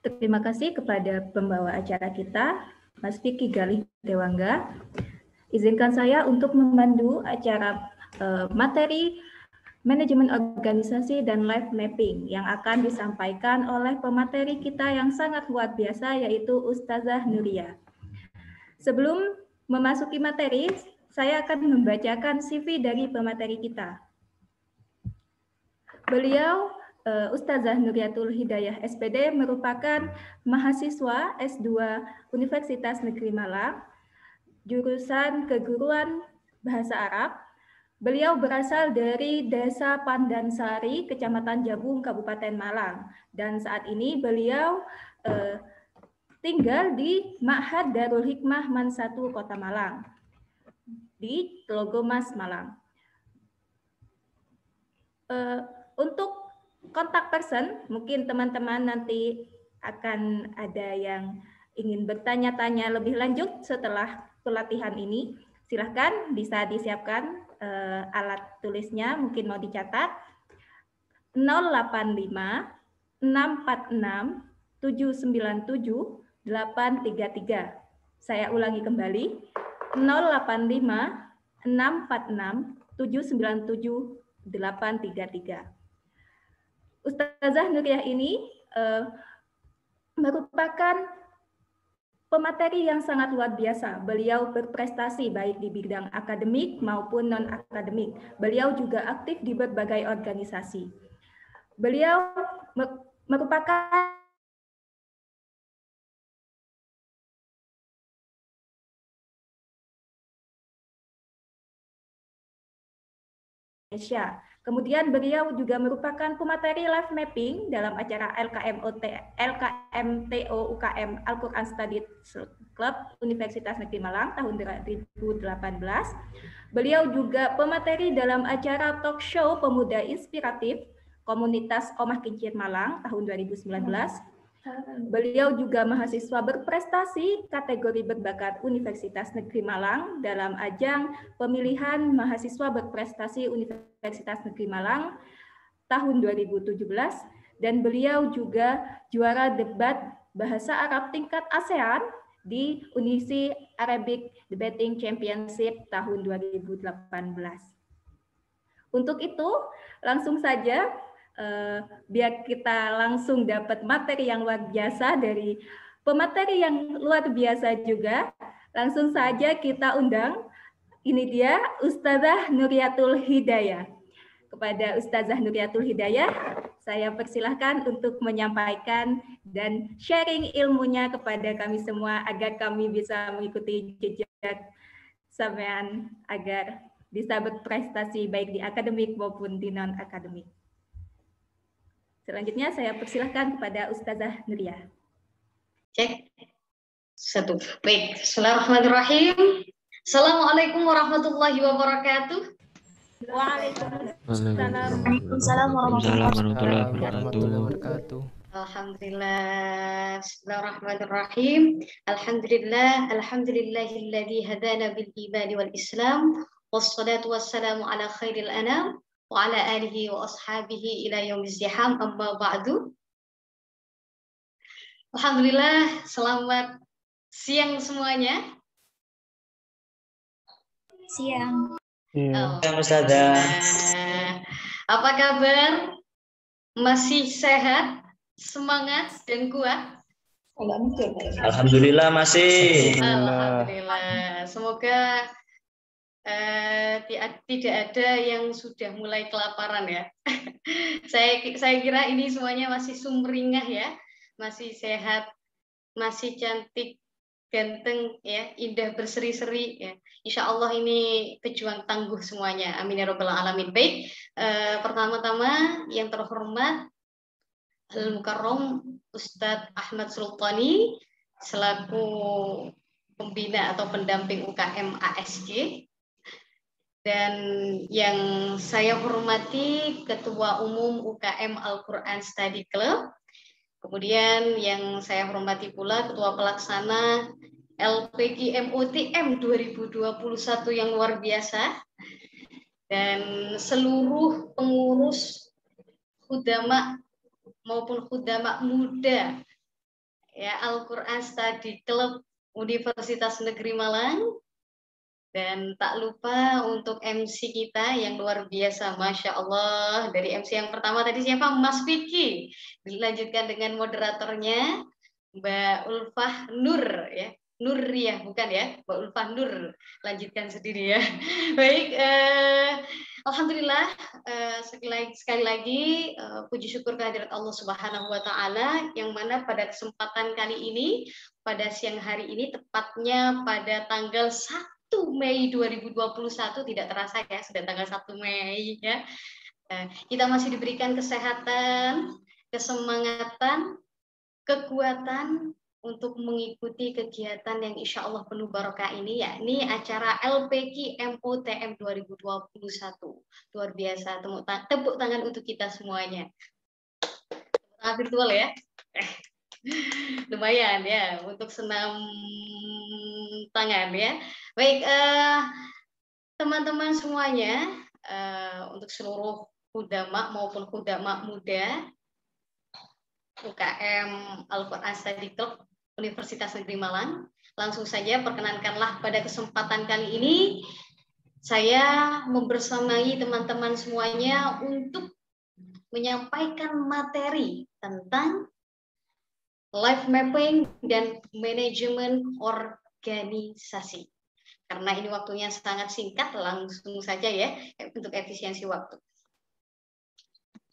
Terima kasih kepada pembawa acara kita, Mas Vicky Galih Dewangga. Izinkan saya untuk memandu acara materi manajemen organisasi dan life mapping yang akan disampaikan oleh pemateri kita yang sangat luar biasa, yaitu Ustazah Nuria. Sebelum memasuki materi, saya akan membacakan CV dari pemateri kita. Beliau Ustazah Nuriatul Hidayah SPD merupakan mahasiswa S2 Universitas Negeri Malang, jurusan Keguruan Bahasa Arab. Beliau berasal dari Desa Pandansari, Kecamatan Jabung, Kabupaten Malang. Dan saat ini beliau tinggal di Ma'had Darul Hikmah Man 1 Kota Malang, di Telogomas, Malang. Untuk kontak person, mungkin teman-teman nanti akan ada yang ingin bertanya-tanya lebih lanjut setelah pelatihan ini. Silahkan bisa disiapkan alat tulisnya, mungkin mau dicatat. 085 646 797 833. Saya ulangi kembali. 085 646 797 833. Ustazah Nuriah ini merupakan pemateri yang sangat luar biasa. Beliau berprestasi baik di bidang akademik maupun non-akademik. Beliau juga aktif di berbagai organisasi. Beliau merupakan Indonesia. Kemudian beliau juga merupakan pemateri live mapping dalam acara LKMTO UKM Al-Quran Study Club Universitas Negeri Malang tahun 2018. Beliau juga pemateri dalam acara talk show pemuda inspiratif Komunitas Omah Kincir Malang tahun 2019. Beliau juga mahasiswa berprestasi kategori berbakat Universitas Negeri Malang dalam ajang pemilihan mahasiswa berprestasi Universitas Negeri Malang tahun 2017, dan beliau juga juara debat bahasa Arab tingkat ASEAN di Unisi Arabic Debating Championship tahun 2018. Untuk itu, langsung saja biar kita langsung dapat materi yang luar biasa dari pemateri yang luar biasa juga. Langsung saja kita undang, ini dia Ustazah Nuriatul Hidayah. Kepada Ustazah Nuriatul Hidayah, saya persilahkan untuk menyampaikan dan sharing ilmunya kepada kami semua agar kami bisa mengikuti jejak sampean agar bisa berprestasi baik di akademik maupun di non-akademik. Selanjutnya saya persilahkan kepada Ustazah Nuria. Cek. Satu. Baik. Bismillahirrahmanirrahim. Assalamualaikum warahmatullahi wabarakatuh. Waalaikumsalam warahmatullahi wabarakatuh. Alhamdulillah. Bismillahirrahmanirrahim. Alhamdulillahilladzi hadana bil imani wal Islam. Wassalatu wassalamu ala khairil anam wa ala alihi wa ashabihi ila yaumiz ziham, amma ba'du. Alhamdulillah, selamat siang semuanya. Siang. Ustazah. Apa kabar? Masih sehat, semangat dan kuat? Alhamdulillah masih. Alhamdulillah. Semoga tidak ada yang sudah mulai kelaparan ya. Saya kira ini semuanya masih sumringah ya, masih sehat, masih cantik, ganteng ya, indah berseri-seri ya. Insya Allah ini pejuang tangguh semuanya. Amin ya robbal alamin. Baik, pertama-tama yang terhormat Al-Mukarram Ustadz Ahmad Sultani selaku pembina atau pendamping UKM ASG, dan yang saya hormati Ketua Umum UKM Al-Quran Study Club, kemudian yang saya hormati pula Ketua Pelaksana LPG MOTM 2021 yang luar biasa, dan seluruh pengurus khudama maupun khudama muda ya Al-Quran Study Club Universitas Negeri Malang. Dan tak lupa untuk MC kita yang luar biasa, Masya Allah. Dari MC yang pertama tadi siapa? Mas Vicky. Dilanjutkan dengan moderatornya Mbak Ulfah Nur, ya. Nuriyah, bukan ya? Mbak Ulfah Nur. Lanjutkan sendiri ya. Baik, alhamdulillah, sekali lagi puji syukur kehadirat Allah Subhanahu wa taala, yang mana pada kesempatan kali ini, pada siang hari ini, tepatnya pada tanggal 1 Mei 2021, tidak terasa ya sudah tanggal 1 Mei ya. Kita masih diberikan kesehatan, kesemangatan, kekuatan untuk mengikuti kegiatan yang insya Allah penuh barokah ini, yakni acara LPQ MOTM 2021. Luar biasa, tepuk tangan untuk kita semuanya. Virtual ya. Lumayan ya untuk senam tangan ya. Baik, teman-teman semuanya, untuk seluruh hudama maupun hudama muda UKM Al-Quran Study Club Universitas Negeri Malang, langsung saja perkenankanlah pada kesempatan kali ini saya membersamai teman-teman semuanya untuk menyampaikan materi tentang life mapping dan manajemen organisasi. Karena ini waktunya sangat singkat, langsung saja ya untuk efisiensi waktu.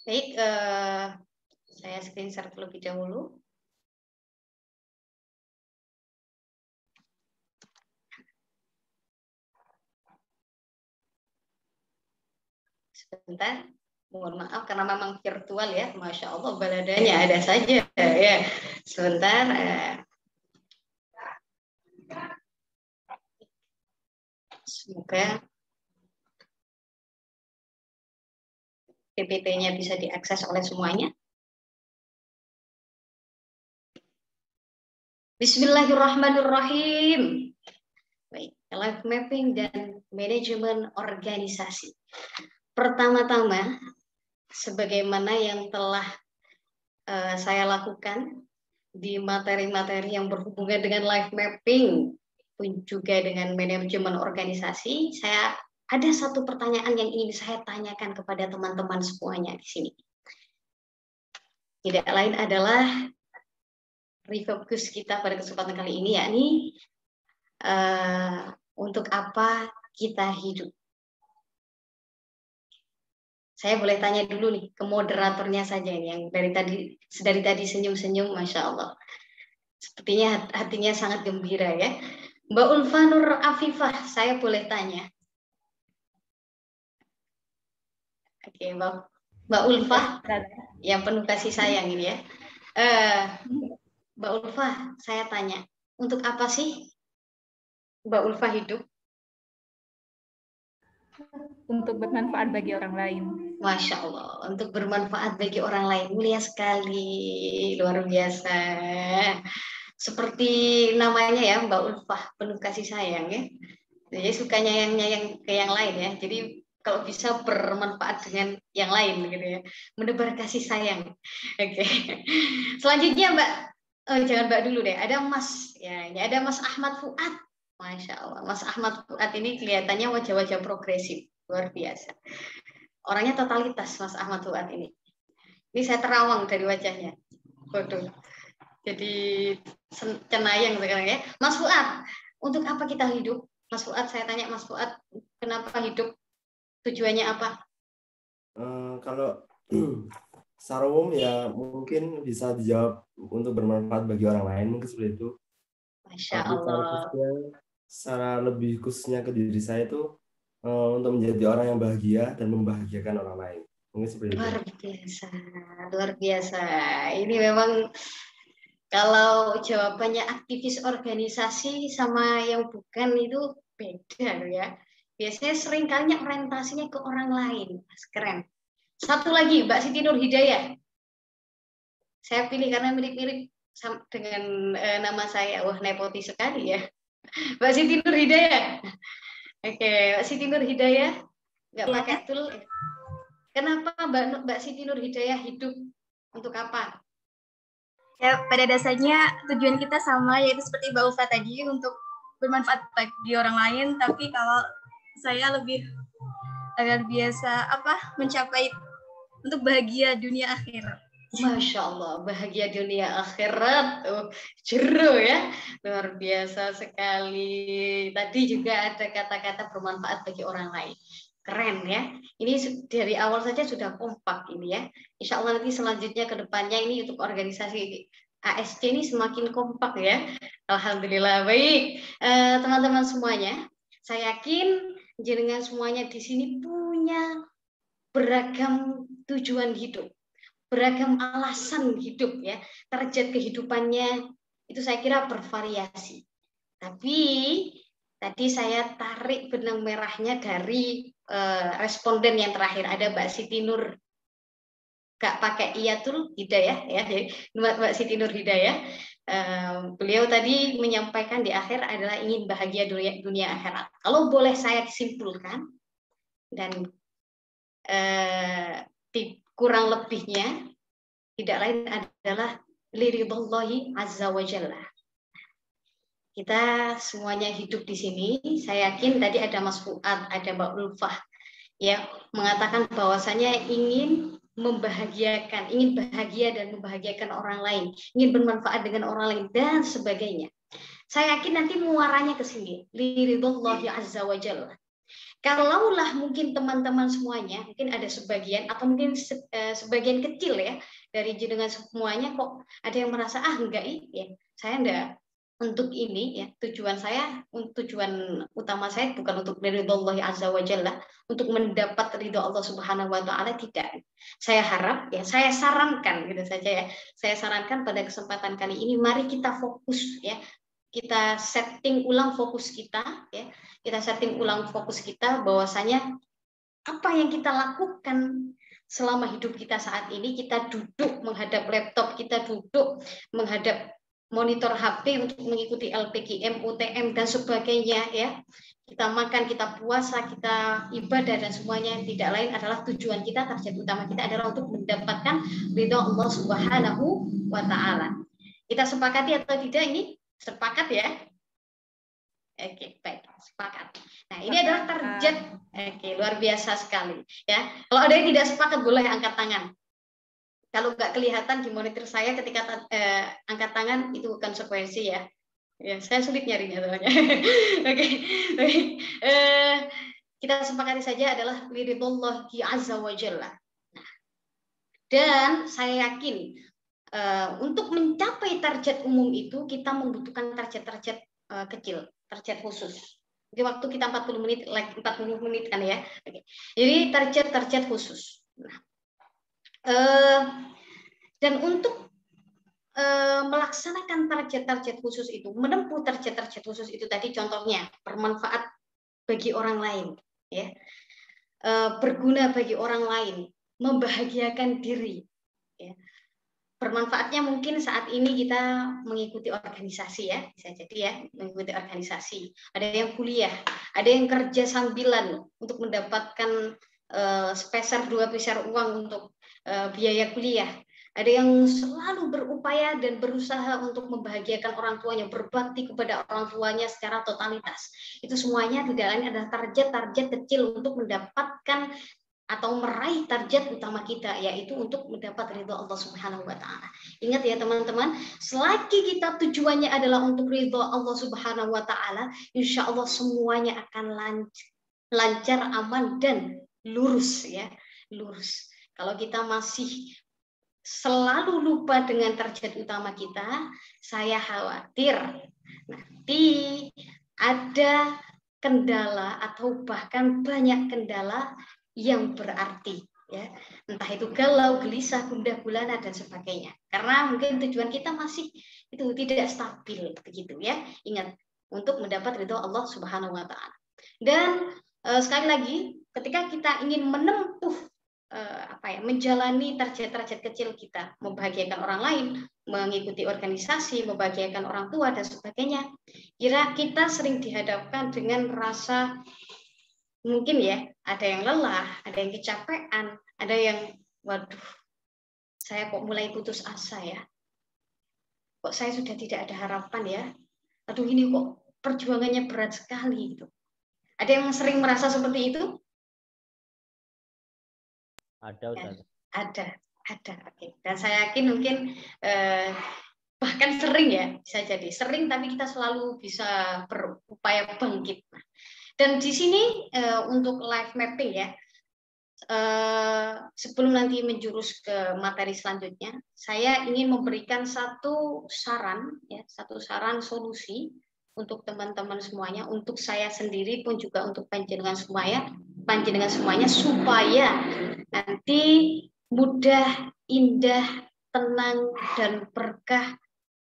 Baik, saya screen share terlebih dahulu. Sebentar, mohon maaf karena memang virtual ya, Masya Allah baladanya ada saja ya. Sebentar. Semoga PPT-nya bisa diakses oleh semuanya. Bismillahirrahmanirrahim. Baik, life mapping dan manajemen organisasi. Pertama-tama, sebagaimana yang telah saya lakukan di materi-materi yang berhubungan dengan life mapping, pun juga dengan manajemen organisasi, saya ada satu pertanyaan yang ingin saya tanyakan kepada teman-teman semuanya di sini. Tidak lain adalah refocus kita pada kesempatan kali ini, yakni untuk apa kita hidup. Saya boleh tanya dulu nih ke moderatornya saja ini, yang dari tadi senyum-senyum, Masya Allah. Sepertinya hatinya sangat gembira ya. Mbak Ulfa Nur Afifah, saya boleh tanya. Oke, Mbak Ulfa, yang penuh kasih sayang ini ya. Mbak Ulfa, saya tanya, untuk apa sih Mbak Ulfa hidup? Untuk bermanfaat bagi orang lain. Masya Allah, untuk bermanfaat bagi orang lain. Mulia sekali, luar biasa. Seperti namanya ya, Mbak Ulfah, penuh kasih sayang ya. Jadi suka nyayang ke yang lain ya. Jadi kalau bisa bermanfaat dengan yang lain gitu ya. Menebar kasih sayang. Oke. Selanjutnya Mbak, jangan Mbak dulu deh. Ada Mas ya, ini ada Mas Ahmad Fuad. Masya Allah, Mas Ahmad Fuad ini kelihatannya wajah-wajah progresif, luar biasa. Orangnya totalitas Mas Ahmad Fuad ini. Ini saya terawang dari wajahnya. Waduh. Jadi cenayang sekarang ya. Mas Fuad, untuk apa kita hidup? Mas Fuad, saya tanya Mas Fuad, kenapa hidup? Tujuannya apa? Kalau secara umum ya mungkin bisa dijawab untuk bermanfaat bagi orang lain, mungkin seperti itu. Masya Allah. Secara lebih khususnya ke diri saya itu untuk menjadi orang yang bahagia dan membahagiakan orang lain. Mungkin seperti itu. Luar biasa, luar biasa. Ini memang kalau jawabannya aktivis organisasi sama yang bukan itu beda ya. Biasanya sering kalinya orientasinya ke orang lain. Keren. Satu lagi, Mbak Siti Nur Hidayah. Saya pilih karena mirip-mirip dengan nama saya. Wah, nepotis sekali ya. Mbak Siti Nur Hidayah. Oke, Mbak Siti Nur Hidayah. Nggak pakai tool. Kenapa Mbak Siti Nur Hidayah hidup? Untuk apa? Ya, pada dasarnya tujuan kita sama, yaitu seperti Mbak Ufa tadi, untuk bermanfaat bagi orang lain. Tapi kalau saya lebih agar biasa mencapai untuk bahagia dunia akhirat. Masya Allah, bahagia dunia akhirat. Jeru ya, luar biasa sekali. Tadi juga ada kata-kata bermanfaat bagi orang lain. Keren ya. Ini dari awal saja sudah kompak ini ya. Insya Allah nanti selanjutnya ke depannya ini untuk organisasi ASC ini semakin kompak ya. Alhamdulillah. Baik, teman-teman semuanya. Saya yakin jenengan semuanya di sini punya beragam tujuan hidup, beragam alasan hidup ya. Target kehidupannya itu saya kira bervariasi. Tapi tadi saya tarik benang merahnya dari responden yang terakhir, ada Mbak Siti Nur, gak pakai Iyatul Hidayah ya, Mbak Siti Nur Hidayah. Beliau tadi menyampaikan di akhir adalah ingin bahagia dunia akhirat. Kalau boleh saya simpulkan dan kurang lebihnya tidak lain adalah liridhallahi azza wa jalla. Kita semuanya hidup di sini. Saya yakin tadi ada Mas Fuad, ada Mbak Ulfah ya mengatakan bahwasanya ingin membahagiakan, ingin bahagia dan membahagiakan orang lain, ingin bermanfaat dengan orang lain dan sebagainya. Saya yakin nanti muaranya ke sini, liridhallahi azza wa jalla. Kalaulah mungkin teman-teman semuanya, mungkin ada sebagian atau mungkin sebagian kecil ya dari jenengan semuanya kok ada yang merasa enggak ya, saya enggak untuk ini ya, tujuan utama saya bukan untuk ridhollahi azza wa jalla, untuk mendapat ridho Allah Subhanahu wa taala, tidak. Saya harap ya, saya sarankan gitu saja ya. Saya sarankan pada kesempatan kali ini mari kita fokus ya. Kita setting ulang fokus kita ya. Kita setting ulang fokus kita bahwasanya apa yang kita lakukan selama hidup kita saat ini, kita duduk menghadap laptop, kita duduk menghadap monitor HP untuk mengikuti LPKM, UTM dan sebagainya ya. Kita makan, kita puasa, kita ibadah dan semuanya tidak lain adalah tujuan kita, target utama kita adalah untuk mendapatkan ridho Allah Subhanahu wa taala. Kita sepakati atau tidak ini? Sepakat ya? Oke, baik, sepakat. Nah, ini adalah target. Oke, luar biasa sekali ya. Kalau ada yang tidak sepakat boleh angkat tangan. Kalau nggak kelihatan di monitor saya ketika angkat tangan itu konsekuensi ya. Ya, saya sulit nyarinya soalnya. Oke, baik. Kita sepakati saja adalah liridhallahi azza wa jalla. Nah, dan saya yakin untuk mencapai target umum itu kita membutuhkan target-target kecil, target khusus. Jadi waktu kita 40 menit kan ya. Oke. Jadi target khusus. Nah, dan untuk melaksanakan target khusus itu, menempuh target khusus itu tadi contohnya bermanfaat bagi orang lain, ya, berguna bagi orang lain, membahagiakan diri. Ya. Bermanfaatnya mungkin saat ini kita mengikuti organisasi ya, bisa jadi ya mengikuti organisasi. Ada yang kuliah, ada yang kerja sambilan untuk mendapatkan sepeser dua peser uang untuk biaya kuliah. Ada yang selalu berupaya dan berusaha untuk membahagiakan orang tuanya, berbakti kepada orang tuanya secara totalitas. Itu semuanya tidak lain adalah target kecil untuk mendapatkan atau meraih target utama kita, yaitu untuk mendapat ridho Allah Subhanahu wa taala. Ingat ya teman-teman, selagi kita tujuannya adalah untuk ridho Allah Subhanahu wa taala, insya Allah semuanya akan lancar, aman dan lurus ya, lurus. Kalau kita masih selalu lupa dengan target utama kita, saya khawatir nanti ada kendala atau bahkan banyak kendala yang berarti ya, entah itu galau, gelisah, gundah gulana dan sebagainya, karena mungkin tujuan kita masih itu tidak stabil begitu ya. Ingat, untuk mendapat ridho Allah Subhanahu wa taala. Dan sekali lagi, ketika kita ingin menempuh menjalani target kecil kita, membahagiakan orang lain, mengikuti organisasi, membahagiakan orang tua dan sebagainya, kira kita sering dihadapkan dengan rasa mungkin ya, ada yang lelah, ada yang kecapean, ada yang waduh, saya kok mulai putus asa ya. kok saya sudah tidak ada harapan ya. Aduh ini kok perjuangannya berat sekali gitu. Ada yang sering merasa seperti itu? Ada, Ustaz. Ada. Oke. Dan saya yakin mungkin bahkan sering ya, bisa jadi sering, tapi kita selalu bisa berupaya bangkit. Dan di sini untuk live mapping ya, sebelum nanti menjurus ke materi selanjutnya, saya ingin memberikan satu saran solusi untuk teman-teman semuanya, untuk saya sendiri pun juga untuk panjenengan semuanya supaya nanti mudah, indah, tenang dan berkah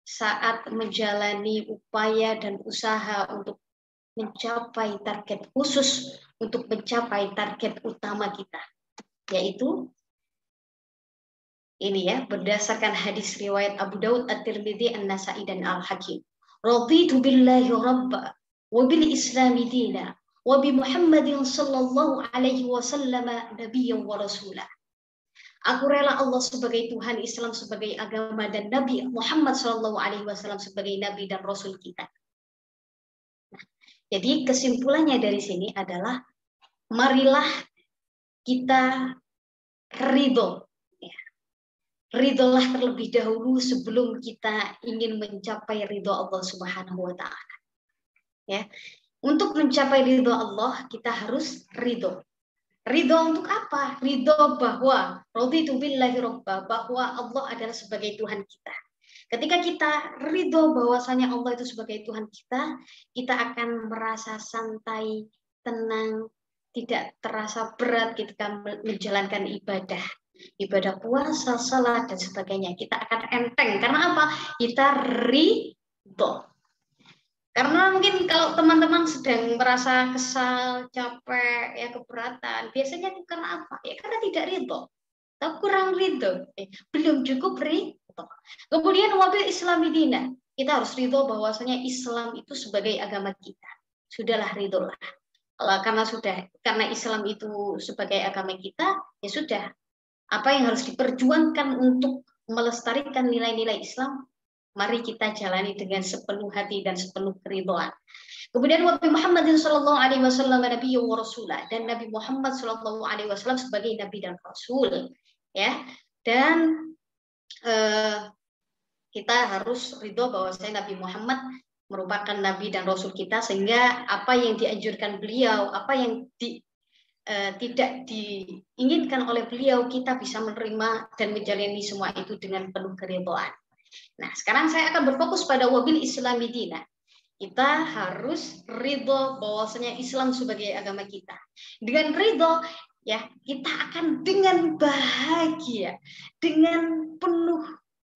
saat menjalani upaya dan usaha untuk mencapai target khusus, untuk mencapai target utama kita, yaitu ini ya, berdasarkan hadis riwayat Abu Daud, At-Tirmidzi, An-Nasa'i dan Al-Hakim. Raditu billahi rabba wa bil islami dina wa bi Muhammadin sallallahu alaihi wasallam nabiyyan wa rasulah. Aku rela Allah sebagai Tuhan, Islam sebagai agama, dan Nabi Muhammad sallallahu alaihi wasallam sebagai nabi dan rasul kita. Nah, jadi kesimpulannya dari sini adalah marilah kita ridho. Ridholah terlebih dahulu sebelum kita ingin mencapai ridho Allah Subhanahu wa Ta'ala. Ya, untuk mencapai ridho Allah kita harus ridho. Ridho untuk apa? Ridho bahwa raditu billahi robba, bahwa Allah adalah sebagai Tuhan kita. Ketika kita ridho bahwasanya Allah itu sebagai Tuhan kita, kita akan merasa santai, tenang, tidak terasa berat ketika menjalankan ibadah puasa, salat dan sebagainya. Kita akan enteng. Karena apa? Kita ridho. Karena mungkin kalau teman-teman sedang merasa kesal, capek, ya keberatan, biasanya itu karena apa? Ya karena tidak ridho. Atau kurang ridho. Belum cukup ridho. Kemudian wabil islami dina. Kita harus ridho bahwasanya Islam itu sebagai agama kita. Sudahlah ridholah. Karena Islam itu sebagai agama kita, ya sudah. Apa yang harus diperjuangkan untuk melestarikan nilai-nilai Islam, mari kita jalani dengan sepenuh hati dan sepenuh keridhaan. Kemudian Nabi Muhammad sallallahu alaihi wasallam nabiyyu wa rasulah, dan Nabi Muhammad sallallahu alaihi wasallam sebagai nabi dan rasul, ya. Dan kita harus ridho bahwasanya Nabi Muhammad merupakan nabi dan rasul kita, sehingga apa yang dianjurkan beliau, apa yang tidak diinginkan oleh beliau, kita bisa menerima dan menjalani semua itu dengan penuh keridhaan. Nah, sekarang saya akan berfokus pada wabil islami dina. Kita harus ridho bahwasanya Islam sebagai agama kita. Dengan ridho, ya, kita akan dengan bahagia, dengan penuh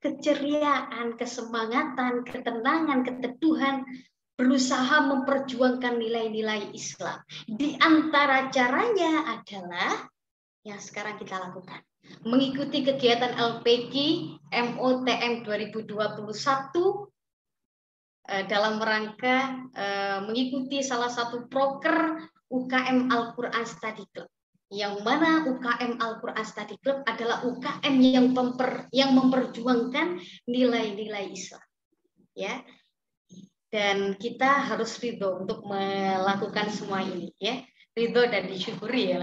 keceriaan, kesemangatan, ketenangan, keteduhan, berusaha memperjuangkan nilai-nilai Islam. Di antara caranya adalah yang sekarang kita lakukan. Mengikuti kegiatan LPG MOTM 2021 dalam rangka mengikuti salah satu proker UKM Al-Quran Study Club. Yang mana UKM Al-Quran Study Club adalah UKM yang memperjuangkan nilai-nilai Islam. Ya. Dan kita harus ridho untuk melakukan semua ini, ya. Ridho dan disyukuri ya.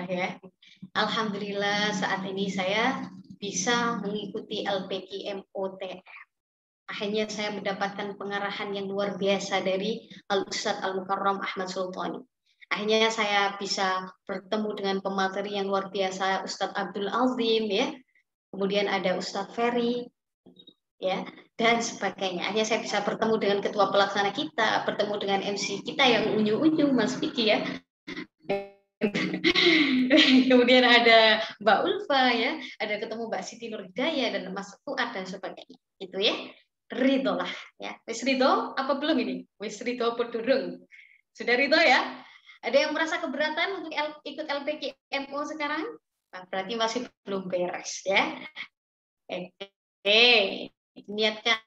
Alhamdulillah saat ini saya bisa mengikuti LPG MOTM. Akhirnya saya mendapatkan pengarahan yang luar biasa dari Al-Ustadz Al-Mukarram Ahmad Sultani. Akhirnya saya bisa bertemu dengan pemateri yang luar biasa, Ustadz Abdul Azim, ya. Kemudian ada Ustadz Ferry, ya, dan sebagainya. Akhirnya saya bisa bertemu dengan ketua pelaksana kita, bertemu dengan MC kita yang unyu-unyu, Mas Vicky, ya. Kemudian ada Mbak Ulfa, ya, ada ketemu Mbak Siti Nurhidayah dan Mas Fuad dan sebagainya. Itu ya, ridho lah, ya. Wis ridho apa belum ini? Wis ridho apa durung? Sudah ridho ya? Ada yang merasa keberatan untuk ikut LPG MO sekarang? Nah, berarti masih belum beres, ya. Niatkan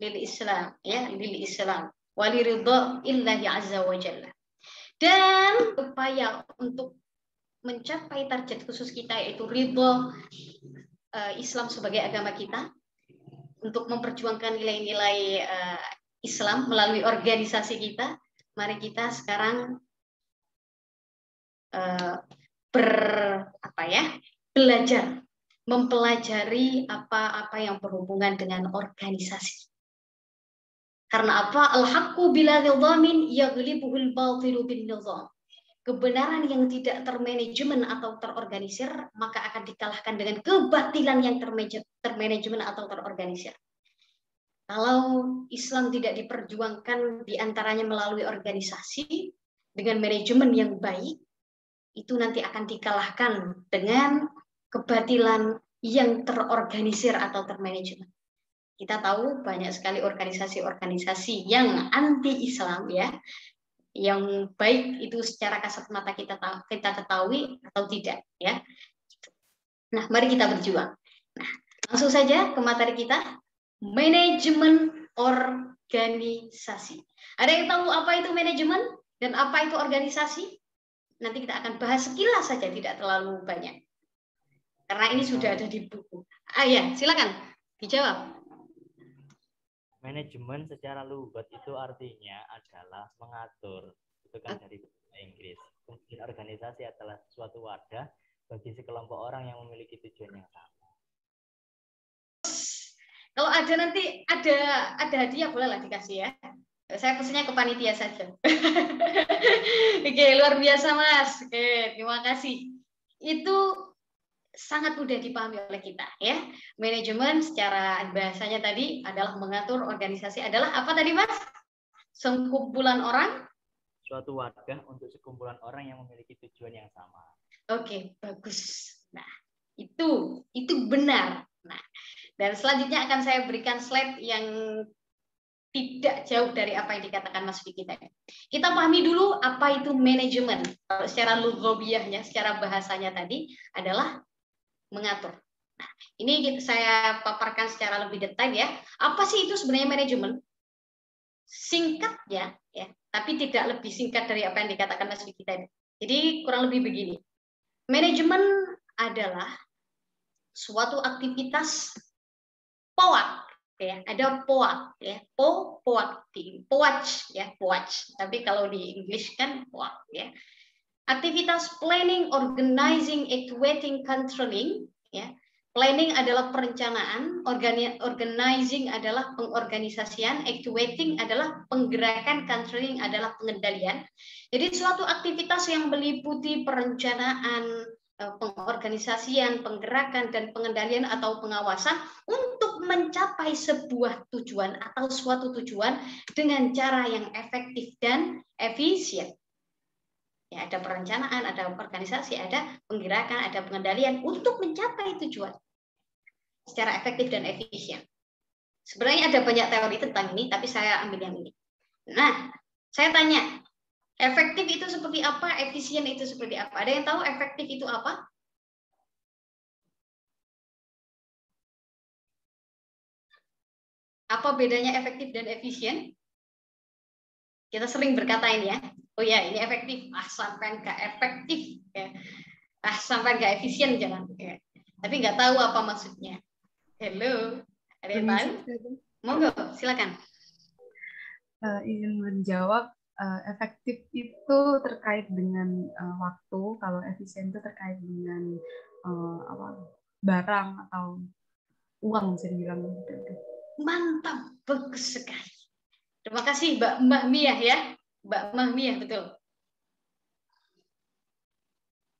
lil Islam, ya, lil Islam. Wali ridho illahi azza wa jalla. Dan upaya untuk mencapai target khusus kita, yaitu ridho Islam sebagai agama kita, untuk memperjuangkan nilai-nilai Islam melalui organisasi kita, mari kita sekarang belajar, mempelajari apa-apa yang berhubungan dengan organisasi. Karena apa? Al-haqqu bila nidhamin yaghlibuhul batilu bin nidham. Kebenaran yang tidak termanajemen atau terorganisir, maka akan dikalahkan dengan kebatilan yang termanajemen atau terorganisir. Kalau Islam tidak diperjuangkan diantaranya melalui organisasi dengan manajemen yang baik, itu nanti akan dikalahkan dengan kebatilan yang terorganisir atau termanajemen. Kita tahu banyak sekali organisasi-organisasi yang anti-Islam ya, yang baik itu secara kasat mata kita ketahui atau tidak ya. Nah, mari kita berjuang. Nah, langsung saja ke materi kita, manajemen organisasi. Ada yang tahu apa itu manajemen dan apa itu organisasi? Nanti kita akan bahas sekilas saja, tidak terlalu banyak. Karena ini sudah ada di buku. Ya, silakan dijawab. Manajemen secara lugat itu artinya adalah mengatur, itu kan dari bahasa Inggris. Kemudian organisasi adalah suatu wadah bagi sekelompok orang yang memiliki tujuan yang sama. Kalau ada nanti ada hadiah bolehlah dikasih ya. Saya pesannya ke panitia saja. Oke, luar biasa Mas. Oke, terima kasih. Itu sangat mudah dipahami oleh kita ya. Manajemen secara bahasanya tadi adalah mengatur organisasi, adalah apa tadi Mas? Sekumpulan orang, suatu wadah untuk sekumpulan orang yang memiliki tujuan yang sama. Oke, bagus. Nah, itu benar. Nah, dan selanjutnya akan saya berikan slide yang tidak jauh dari apa yang dikatakan Mas Vicky tadi. Kita pahami dulu apa itu manajemen. Kalau secara lughawiyahnya, secara bahasanya tadi adalah mengatur. Nah, ini saya paparkan secara lebih detail ya. Apa sih itu sebenarnya manajemen? Singkatnya ya, tapi tidak lebih singkat dari apa yang dikatakan Mas Vicky tadi. Jadi kurang lebih begini. Manajemen adalah suatu aktivitas POAK ya, ada POAK ya, POAK ya, POAK. Tapi kalau di English kan POAK ya. Aktivitas planning, organizing, actuating, controlling ya. Planning adalah perencanaan, organizing adalah pengorganisasian, actuating adalah penggerakan, controlling adalah pengendalian. Jadi suatu aktivitas yang meliputi perencanaan, pengorganisasian, penggerakan dan pengendalian atau pengawasan untuk mencapai sebuah tujuan atau suatu tujuan dengan cara yang efektif dan efisien. Ya, ada perencanaan, ada organisasi, ada penggerakan, ada pengendalian untuk mencapai tujuan secara efektif dan efisien. Sebenarnya ada banyak teori tentang ini, tapi saya ambil yang ini. Nah, saya tanya, efektif itu seperti apa, efisien itu seperti apa? Ada yang tahu efektif itu apa? Apa bedanya efektif dan efisien? Kita sering berkata ini ya, oh ya ini efektif, sampai nggak efektif, ya. Sampai nggak efisien jangan. Ya. Tapi nggak tahu apa maksudnya. Halo, ada yang tahu? Monggo, silakan. Ingin menjawab, efektif itu terkait dengan waktu, kalau efisien itu terkait dengan barang atau uang bisa dibilang. Mantap, bagus sekali. Terima kasih Mbak Mia ya, Mbak Mia betul.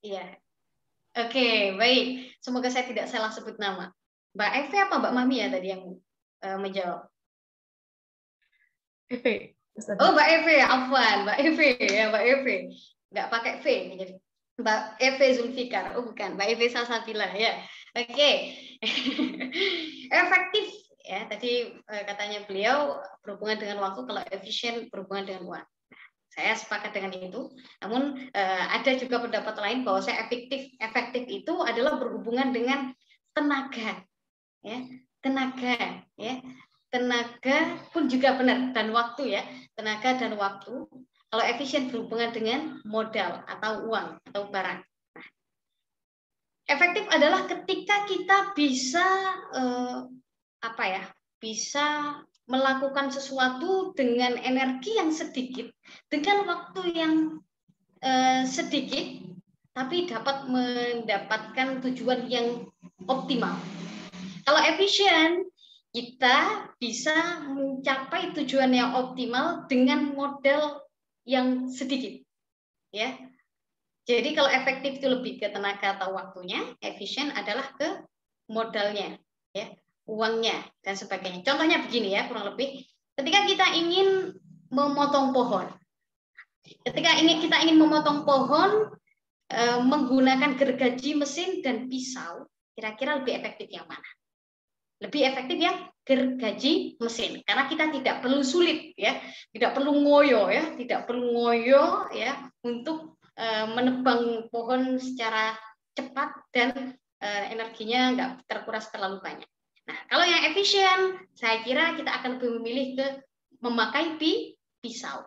Iya. Oke, baik. Semoga saya tidak salah sebut nama. Mbak Eve apa Mbak Mia tadi yang menjawab? Eve. Oh Mbak Eve, afwan, Mbak Eve ya Mbak Eve. Nggak pakai V jadi Mbak Eve Zulfikar. Oh bukan, Mbak Eve Salsabila ya. Oke. Efektif. Ya, tadi katanya beliau berhubungan dengan waktu, kalau efisien berhubungan dengan uang. Nah, saya sepakat dengan itu. Namun ada juga pendapat lain bahwa saya efektif itu adalah berhubungan dengan tenaga, ya, tenaga, ya, tenaga pun juga benar dan waktu ya, tenaga dan waktu. Kalau efisien berhubungan dengan modal atau uang atau barang. Nah, efektif adalah ketika kita bisa bisa melakukan sesuatu dengan energi yang sedikit, dengan waktu yang sedikit, tapi dapat mendapatkan tujuan yang optimal. Kalau efisien, kita bisa mencapai tujuan yang optimal dengan modal yang sedikit, ya. Jadi kalau efektif itu lebih ke tenaga atau waktunya, efisien adalah ke modalnya, ya, uangnya dan sebagainya. Contohnya begini ya, kurang lebih, ketika kita ingin memotong pohon, kita ingin memotong pohon menggunakan gergaji mesin dan pisau, kira-kira lebih efektif yang mana? Lebih efektif yang gergaji mesin, karena kita tidak perlu sulit, ya, tidak perlu ngoyo, ya, tidak perlu ngoyo, ya, untuk menebang pohon secara cepat dan energinya nggak terkuras terlalu banyak. Nah, kalau yang efisien, saya kira kita akan lebih memilih ke memakai pisau.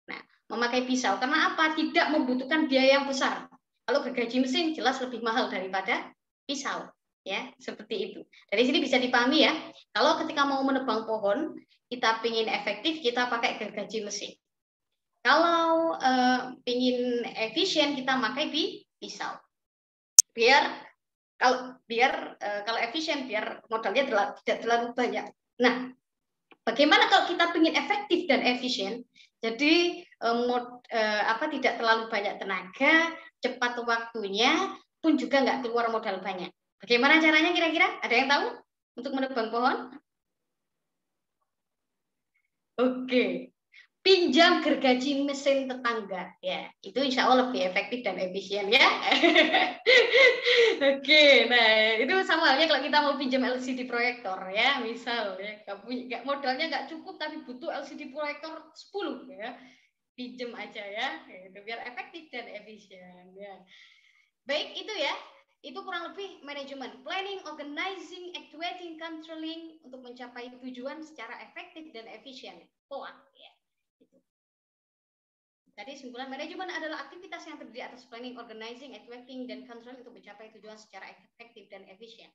Nah, memakai pisau karena apa? Tidak membutuhkan biaya yang besar. Kalau gergaji mesin jelas lebih mahal daripada pisau. Ya, seperti itu. Dari sini bisa dipahami ya, kalau ketika mau menebang pohon, kita ingin efektif, kita pakai gergaji mesin. Kalau ingin efisien, kita pakai pisau. Kalau efisien, biar modalnya tidak terlalu banyak. Nah, bagaimana kalau kita ingin efektif dan efisien? Jadi tidak terlalu banyak tenaga, cepat waktunya, pun juga nggak keluar modal banyak. Bagaimana caranya kira-kira? Ada yang tahu untuk menebang pohon? Oke, pinjam gergaji mesin tetangga, ya itu insya Allah lebih efektif dan efisien ya. Oke, nah itu sama halnya kalau kita mau pinjam LCD proyektor ya, misal ya, modalnya nggak cukup tapi butuh LCD proyektor 10 ya, pinjam aja ya, itu biar efektif dan efisien ya. Baik itu ya. Itu kurang lebih manajemen, planning, organizing, actuating, controlling untuk mencapai tujuan secara efektif dan efisien. POAK ya. Tadi simpulan manajemen adalah aktivitas yang terdiri atas planning, organizing, actuating, dan controlling untuk mencapai tujuan secara efektif dan efisien.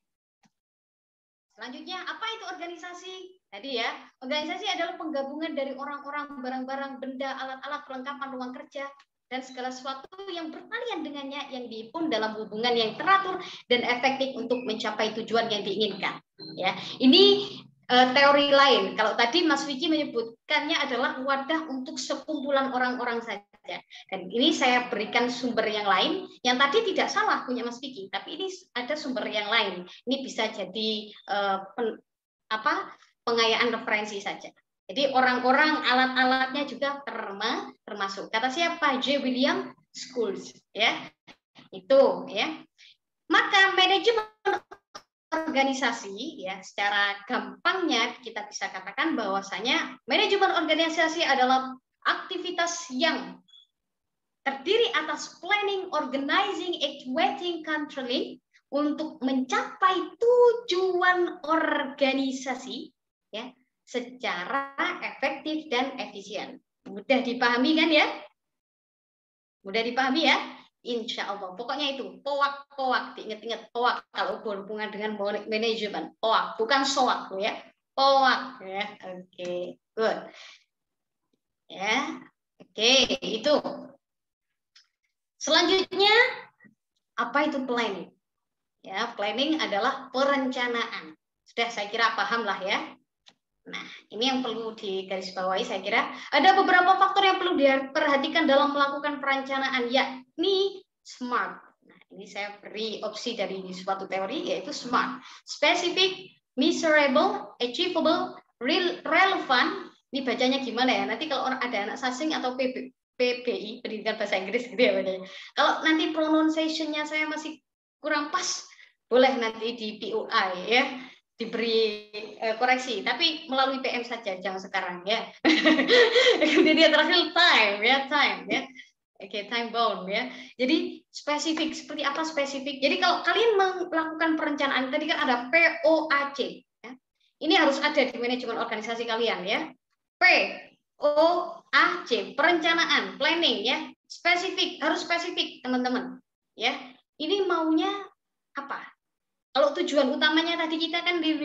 Selanjutnya, apa itu organisasi? Tadi ya, organisasi adalah penggabungan dari orang-orang, barang-barang, benda, alat-alat, perlengkapan ruang kerja, dan segala sesuatu yang berkaitan dengannya yang dihimpun dalam hubungan yang teratur dan efektif untuk mencapai tujuan yang diinginkan. Ya, ini teori lain. Kalau tadi Mas Vicky menyebutkannya adalah wadah untuk sekumpulan orang-orang saja. Dan ini saya berikan sumber yang lain yang tadi tidak salah punya Mas Vicky, tapi ini ada sumber yang lain. Ini bisa jadi pengayaan referensi saja. Jadi orang-orang, alat-alatnya juga termasuk. Kata siapa? J. William Schultz, ya. Itu, ya. Maka manajemen organisasi, ya, secara gampangnya kita bisa katakan bahwasanya manajemen organisasi adalah aktivitas yang terdiri atas planning, organizing, actuating, controlling untuk mencapai tujuan organisasi, ya, secara efektif dan efisien. Mudah dipahami kan ya? Mudah dipahami ya? Insya Allah. Pokoknya itu, POAK, diingat-ingat POAK kalau berhubungan dengan manajemen. POAK, bukan SOAK ya. POAK ya. Oke, good. Ya. Oke, itu. Selanjutnya, apa itu planning? Ya, planning adalah perencanaan. Sudah saya kira paham lah ya. Nah, ini yang perlu digarisbawahi saya kira. Ada beberapa faktor yang perlu diperhatikan dalam melakukan perencanaan, yakni SMART. Nah, ini saya beri opsi dari suatu teori, yaitu SMART. Specific, measurable, achievable, relevant. Ini bacanya gimana ya? Nanti kalau ada anak sasing atau PBI, pendidikan bahasa Inggris gitu ya bacanya. Kalau nanti pronunciation-nya saya masih kurang pas, boleh nanti di POI ya. Diberi koreksi, tapi melalui PM saja, jangan sekarang ya. Kemudian dia terakhir time ya. Oke, time bound ya. Jadi spesifik, seperti apa spesifik? Jadi kalau kalian melakukan perencanaan, tadi kan ada POAC ya. Ini harus ada di manajemen organisasi kalian ya. POAC, perencanaan, planning ya. Spesifik, harus spesifik teman-teman ya. Ini maunya apa? Kalau tujuan utamanya tadi kita kan di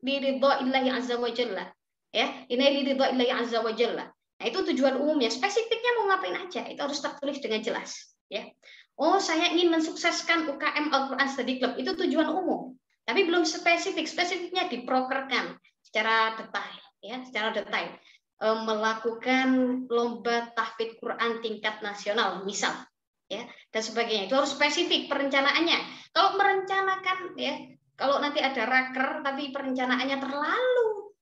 liridha'illahi azza wa jalla. Ya, ini liridha'illahi azza wa jalla. Nah, itu tujuan umumnya. Spesifiknya mau ngapain aja, itu harus tertulis dengan jelas. Ya. Oh, saya ingin mensukseskan UKM Al-Quran Study Club. Itu tujuan umum. Tapi belum spesifik. Spesifiknya diprokerkan secara detail. Ya, secara detail. Melakukan lomba tahfidz Quran tingkat nasional, misal. Ya, dan sebagainya. Itu harus spesifik perencanaannya. Kalau merencanakan, ya, kalau nanti ada raker, tapi perencanaannya terlalu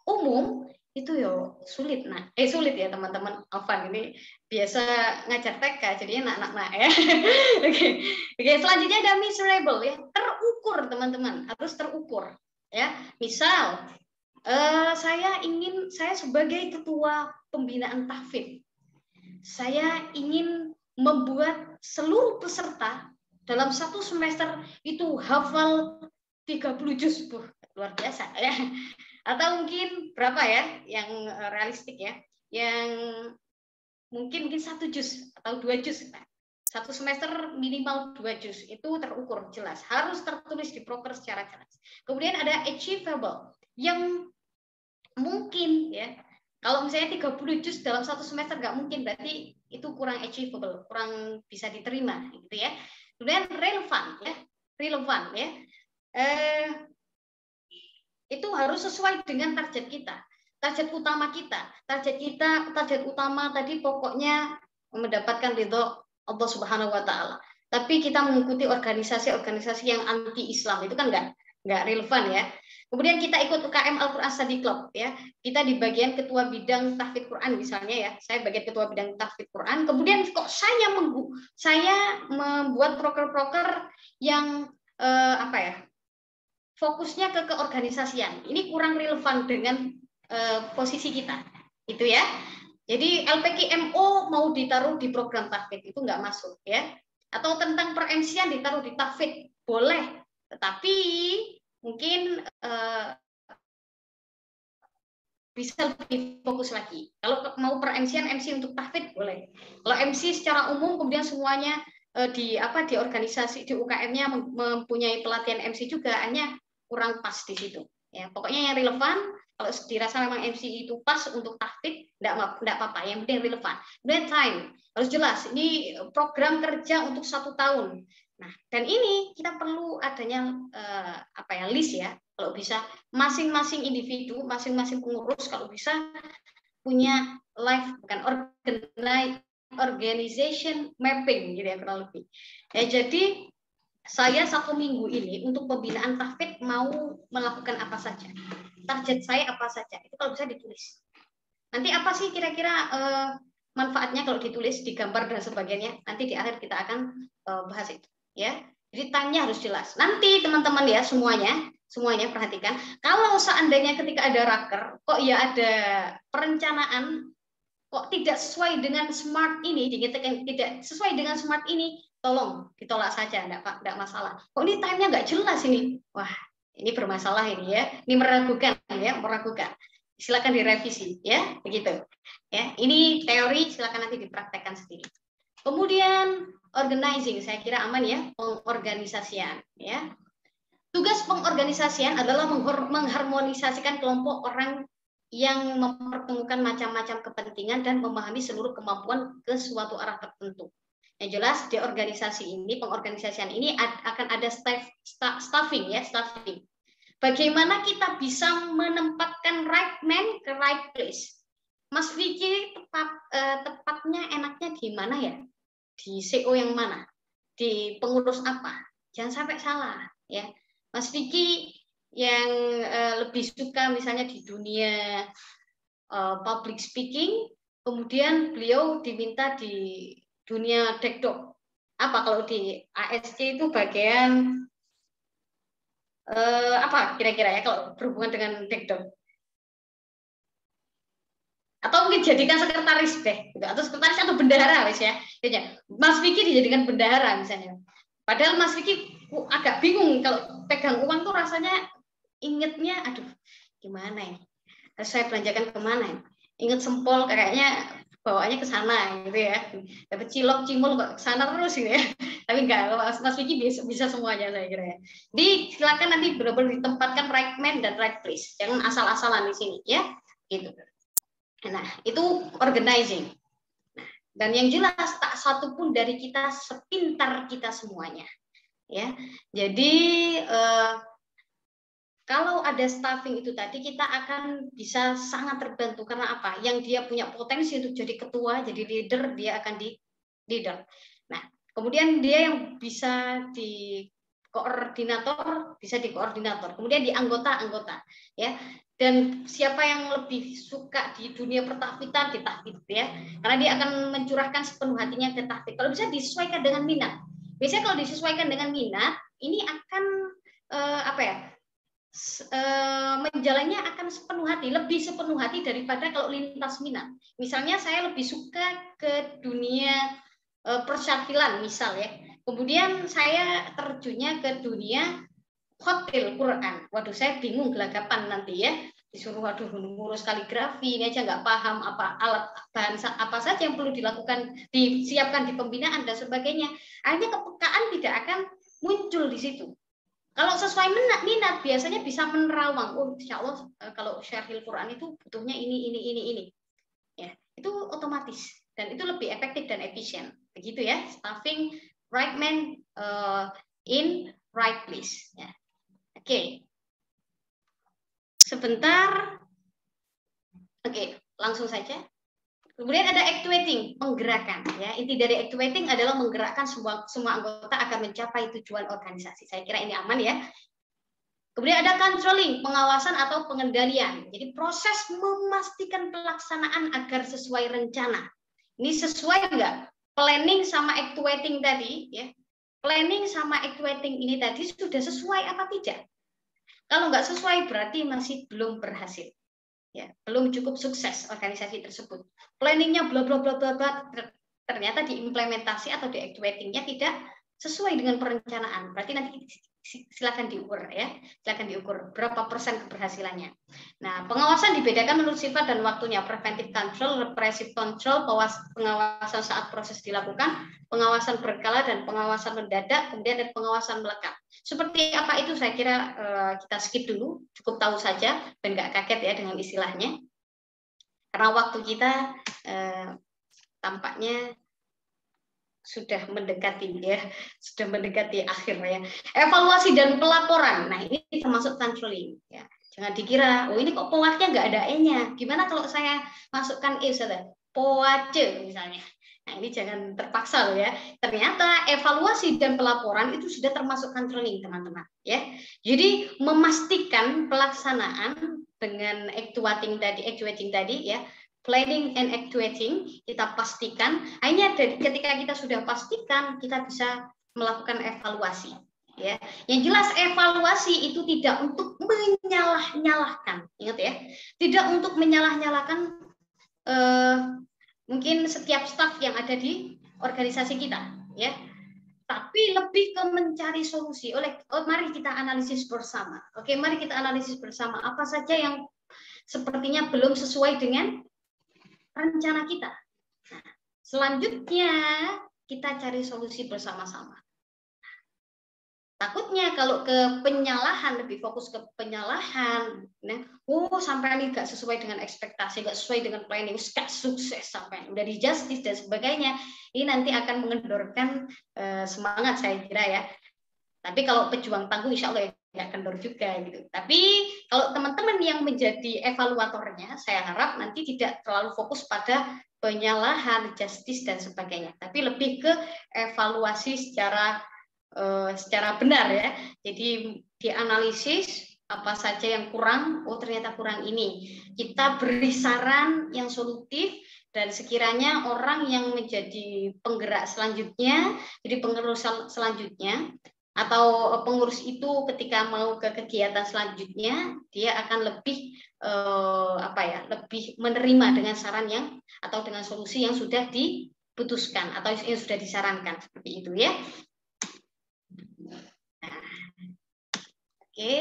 umum, itu yo sulit. Sulit ya teman-teman. Afan ini biasa ngajar TK jadinya anak-anak ya. Oke, selanjutnya ada measurable ya, terukur teman-teman, harus terukur ya. Misal saya sebagai ketua pembinaan tahfidz, saya ingin membuat seluruh peserta dalam satu semester itu hafal 30 juz, luar biasa ya. Atau mungkin berapa ya yang realistik ya, yang mungkin 1 juz atau 2 juz. Satu semester minimal 2 juz, itu terukur jelas, harus tertulis di proker secara jelas. Kemudian ada achievable, yang mungkin ya, kalau misalnya 30 juz dalam satu semester nggak mungkin, berarti itu kurang achievable, kurang bisa diterima gitu ya. Kemudian relevan ya, itu harus sesuai dengan target kita, target utama kita. Target utama tadi pokoknya mendapatkan ridho Allah Subhanahu wa taala. Tapi kita mengikuti organisasi-organisasi yang anti Islam, itu kan nggak relevan ya. Kemudian kita ikut UKM Al-Quran Study Club ya. Kita di bagian ketua bidang tahfidz Quran misalnya ya. Saya bagian ketua bidang tahfidz Quran. Kemudian kok saya membuat proker-proker yang fokusnya ke keorganisasian. Ini kurang relevan dengan posisi kita, itu ya. Jadi LPKMO mau ditaruh di program tahfidz itu nggak masuk ya. Atau tentang per-MC-an ditaruh di tahfidz boleh, tetapi mungkin bisa lebih fokus lagi. Kalau mau per-MC-an, MC untuk tahfidz boleh. Kalau MC secara umum kemudian semuanya di organisasi di UKM-nya mempunyai pelatihan MC juga, hanya kurang pas di situ. Ya, pokoknya yang relevan. Kalau dirasa memang MC itu pas untuk tahfidz, enggak apa-apa. Yang penting relevan. Kemudian time harus jelas. Ini program kerja untuk 1 tahun. Nah, dan ini kita perlu adanya list ya. Kalau bisa masing-masing individu, masing-masing pengurus kalau bisa punya organization mapping gitu ya kurang lebih. Ya, jadi saya 1 minggu ini untuk pembinaan tahfidz mau melakukan apa saja. Target saya apa saja. Itu kalau bisa ditulis. Nanti apa sih kira-kira manfaatnya kalau ditulis, digambar dan sebagainya. Nanti di akhir kita akan bahas itu. Ya, jadi time-nya harus jelas. Nanti teman-teman ya semuanya perhatikan. Kalau seandainya ketika ada raker, kok ya ada perencanaan, kok tidak sesuai dengan SMART ini, tidak sesuai dengan SMART ini, tolong ditolak saja, enggak masalah. Kok ini time-nya nggak jelas ini? Wah, ini bermasalah ini ya. Ini meragukan. Silakan direvisi ya, begitu. Ya, ini teori, silakan nanti dipraktekkan sendiri. Kemudian organizing, saya kira aman ya, pengorganisasian ya. Tugas pengorganisasian adalah mengharmonisasikan kelompok orang yang mempertemukan macam-macam kepentingan dan memahami seluruh kemampuan ke suatu arah tertentu. Yang jelas di organisasi ini, pengorganisasian ini akan ada staffing. Bagaimana kita bisa menempatkan right man ke right place. Mas Vicky tepatnya enaknya di mana ya? Di CO yang mana? Di pengurus apa? Jangan sampai salah ya. Mas Vicky yang lebih suka misalnya di dunia public speaking, kemudian beliau diminta di dunia dekdok. Apa kalau di ASC itu bagian apa kira-kira ya kalau berhubungan dengan dekdok? Atau mungkin jadikan sekretaris deh, gitu. Atau sekretaris atau bendahara wis ya. Mas Vicky dijadikan bendahara misalnya. Padahal Mas Vicky agak bingung kalau pegang uang tuh rasanya ingetnya, aduh gimana ya? Saya belanjakan kemana ya? Ingat sempol kayaknya bawaannya ke sana gitu ya. Dapat cilok, cimol kok ke sana terus gitu ya. Tapi enggak, Mas Vicky bisa semuanya saya kira ya. Jadi silakan nanti benar-benar ditempatkan right man dan right place. Jangan asal-asalan di sini ya. Gitu. Nah, itu organizing. Nah, dan yang jelas tak satu pun dari kita sepintar kita semuanya. Ya. Jadi kalau ada staffing itu tadi, kita akan bisa sangat terbantu. Karena apa? Yang dia punya potensi untuk jadi ketua, jadi leader, dia akan di leader. Nah, kemudian dia yang bisa di koordinator, bisa di koordinator. Kemudian di anggota-anggota. Ya. Dan siapa yang lebih suka di dunia pertahfidzan, di tahfidz ya. Karena dia akan mencurahkan sepenuh hatinya ke tahfidz. Kalau bisa disesuaikan dengan minat. Biasanya kalau disesuaikan dengan minat, ini akan apa ya? Menjalannya akan sepenuh hati, lebih sepenuh hati daripada kalau lintas minat. Misalnya saya lebih suka ke dunia persyakilan misal ya. Kemudian saya terjunnya ke dunia hotel Quran. Waduh, saya bingung gelagapan nanti ya. Disuruh waduh ngurus kaligrafi, ini aja nggak paham apa alat bahan apa saja yang perlu dilakukan, disiapkan di pembinaan dan sebagainya. Akhirnya kepekaan tidak akan muncul di situ. Kalau sesuai minat biasanya bisa menerawang. Oh, insya Allah kalau syarhil Quran itu butuhnya ini. Ya, itu otomatis dan itu lebih efektif dan efisien. Begitu ya, staffing right man in right place. Ya. Oke. Sebentar. Oke, langsung saja. Kemudian ada actuating, menggerakkan. Ya, inti dari actuating adalah menggerakkan semua anggota agar mencapai tujuan organisasi. Saya kira ini aman ya. Kemudian ada controlling, pengawasan atau pengendalian. Jadi proses memastikan pelaksanaan agar sesuai rencana. Ini sesuai enggak? Planning sama actuating tadi, ya. Planning sama actuating ini tadi sudah sesuai apa tidak? Kalau enggak sesuai berarti masih belum berhasil. Ya, belum cukup sukses organisasi tersebut. Planningnya bla bla bla bla bla, ternyata diimplementasi atau di actuatingnya tidak sesuai dengan perencanaan. Berarti nanti silakan diukur ya, silakan diukur berapa persen keberhasilannya. Nah, pengawasan dibedakan menurut sifat dan waktunya. Preventive control, repressive control, pengawasan saat proses dilakukan, pengawasan berkala dan pengawasan mendadak, kemudian ada pengawasan melekat. Seperti apa itu saya kira kita skip dulu, cukup tahu saja dan nggak kaget ya dengan istilahnya. Karena waktu kita tampaknya sudah mendekati ya, sudah mendekati akhir ya. Evaluasi dan pelaporan. Nah, ini termasuk controlling ya. Jangan dikira, oh ini kok POAC-nya nggak ada E-nya. Gimana kalau saya masukkan E saja? POAC misalnya. Nah, ini jangan terpaksa loh ya. Ternyata evaluasi dan pelaporan itu sudah termasuk controlling, teman-teman ya. Jadi memastikan pelaksanaan dengan actuating tadi ya. Planning and actuating, kita pastikan. Hanya ketika kita sudah pastikan, kita bisa melakukan evaluasi. Ya, yang jelas evaluasi itu tidak untuk menyalah-nyalahkan, ingat ya, tidak untuk menyalah-nyalahkan mungkin setiap staf yang ada di organisasi kita, ya, tapi lebih ke mencari solusi. Mari kita analisis bersama. Oke, mari kita analisis bersama apa saja yang sepertinya belum sesuai dengan rencana kita. Nah, selanjutnya kita cari solusi bersama-sama. Takutnya kalau ke penyalahan, lebih fokus ke penyalahan, nah, sampai ini nggak sesuai dengan ekspektasi, nggak sesuai dengan planning, nggak sukses sampai udah di justice dan sebagainya, ini nanti akan mengendorkan semangat saya kira ya. Tapi kalau pejuang tangguh insya Allah nggak kendor juga gitu. Tapi kalau teman-teman yang menjadi evaluatornya, saya harap nanti tidak terlalu fokus pada penyalahan, justice dan sebagainya, tapi lebih ke evaluasi secara benar ya. Jadi dianalisis apa saja yang kurang, oh ternyata kurang ini. Kita beri saran yang solutif dan sekiranya orang yang menjadi penggerak selanjutnya, jadi pengurus selanjutnya atau pengurus itu ketika mau ke kegiatan selanjutnya, dia akan lebih lebih menerima dengan saran yang atau dengan solusi yang sudah diputuskan atau yang sudah disarankan seperti itu ya. Oke.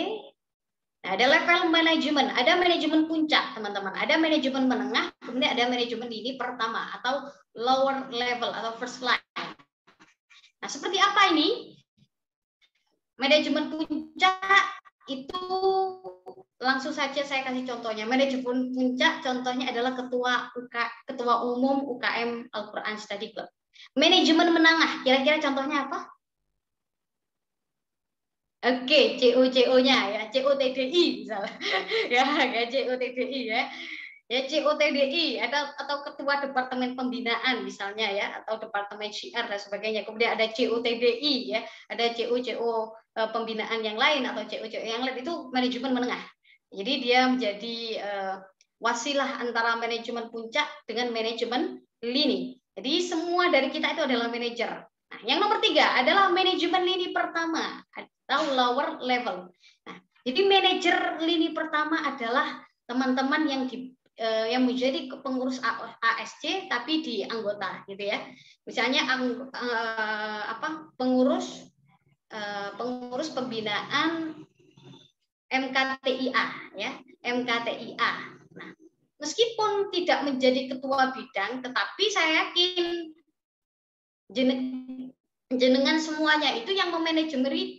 Nah, ada level manajemen, ada manajemen puncak, teman-teman, ada manajemen menengah, kemudian ada manajemen lini pertama atau lower level atau first line. Nah, seperti apa ini? Manajemen puncak itu langsung saja saya kasih contohnya. Manajemen puncak contohnya adalah ketua umum UKM Al-Quran Study Club. Manajemen menengah, kira-kira contohnya apa? Oke, CO-nya ya, COTDI misalnya. Ya, COTDI ya. Ya, COTDI atau ketua departemen pembinaan misalnya ya, atau departemen syiar dan sebagainya. Kemudian ada COTDI ya, ada CO pembinaan yang lain atau CO yang lain, itu manajemen menengah. Jadi dia menjadi wasilah antara manajemen puncak dengan manajemen lini. Jadi semua dari kita itu adalah manajer. Nah, yang nomor 3 adalah manajemen lini pertama atau lower level. Nah, jadi manajer lini pertama adalah teman-teman yang menjadi pengurus ASC tapi di anggota gitu ya. Misalnya pengurus pembinaan MKTIA ya, MKTIA. Nah, meskipun tidak menjadi ketua bidang, tetapi saya yakin jenengan semuanya itu yang memanajeri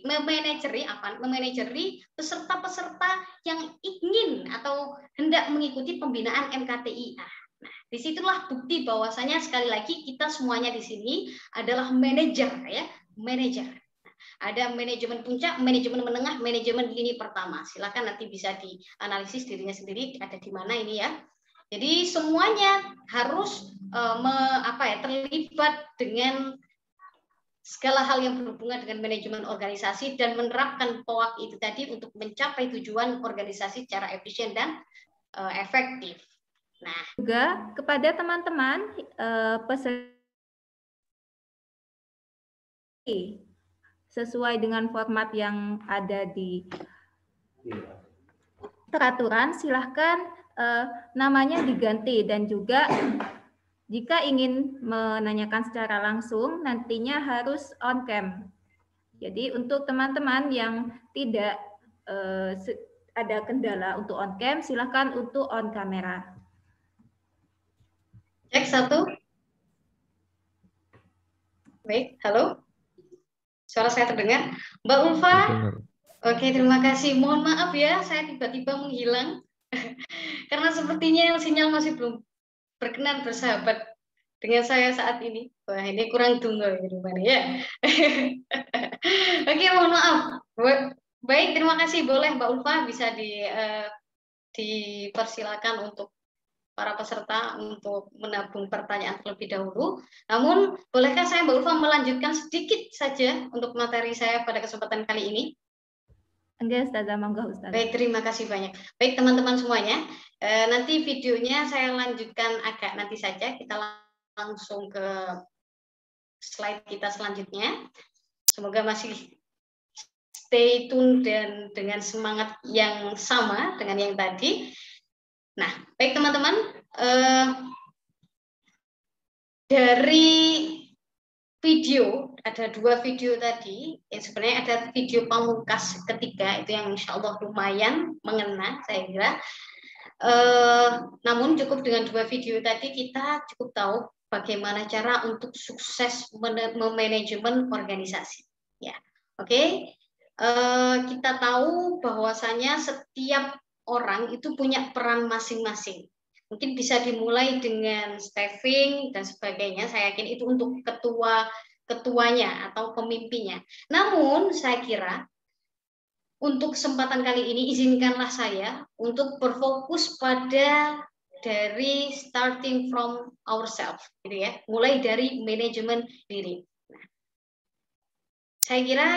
peserta-peserta yang ingin atau hendak mengikuti pembinaan MKTIA. Nah, disitulah bukti bahwasanya sekali lagi kita semuanya di sini adalah manajer ya, manajer. Ada manajemen puncak, manajemen menengah, manajemen lini pertama. Silakan nanti bisa dianalisis dirinya sendiri ada di mana ini ya. Jadi semuanya harus terlibat dengan segala hal yang berhubungan dengan manajemen organisasi dan menerapkan POAK itu tadi untuk mencapai tujuan organisasi secara efisien dan efektif. Nah, juga kepada teman-teman peserta sesuai dengan format yang ada di peraturan, silahkan namanya diganti, dan juga jika ingin menanyakan secara langsung nantinya harus on cam. Jadi untuk teman-teman yang tidak ada kendala untuk on cam, silahkan untuk on kamera. Cek 1. Baik, halo. Suara saya terdengar? Mbak Ulfa? Oke, terima kasih. Mohon maaf ya, saya tiba-tiba menghilang. Karena sepertinya sinyal masih belum berkenan bersahabat dengan saya saat ini. Wah, ini kurang tunggal ya. Oke, mohon maaf. Baik, terima kasih. Boleh Mbak Ulfa bisa dipersilakan untuk para peserta untuk menabung pertanyaan terlebih dahulu. Namun, bolehkah saya Mbak Ulfa melanjutkan sedikit saja untuk materi saya pada kesempatan kali ini? Enggak, Ustazah, monggo Ustazah. Baik, terima kasih banyak. Baik, teman-teman semuanya, nanti videonya saya lanjutkan agak nanti saja. Kita langsung ke slide kita selanjutnya. Semoga masih stay tune dan dengan semangat yang sama dengan yang tadi. Nah, baik teman-teman, dari video, ada 2 video tadi, yang sebenarnya ada video pamungkas ketiga, itu yang insya Allah lumayan mengena, saya kira. Namun cukup dengan 2 video tadi, kita cukup tahu bagaimana cara untuk sukses memanajemen organisasi. Ya, oke. Kita tahu bahwasanya setiap orang itu punya peran masing-masing. Mungkin bisa dimulai dengan staffing dan sebagainya. Saya yakin itu untuk ketuanya atau pemimpinnya. Namun saya kira untuk kesempatan kali ini izinkanlah saya untuk berfokus pada dari starting from ourselves, gitu ya. Mulai dari manajemen diri. Saya kira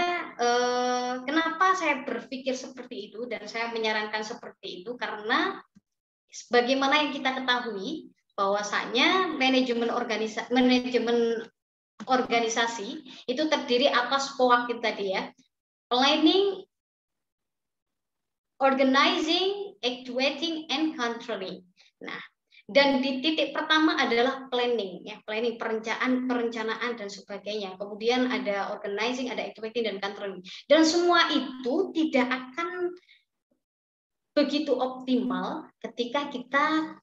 kenapa saya berpikir seperti itu dan saya menyarankan seperti itu karena sebagaimana yang kita ketahui bahwasanya manajemen organisasi itu terdiri atas POAK tadi ya, planning, organizing, actuating, and controlling. Nah, dan di titik pertama adalah planning, ya, planning perencanaan dan sebagainya. Kemudian ada organizing, ada actuating dan controlling. Dan semua itu tidak akan begitu optimal ketika kita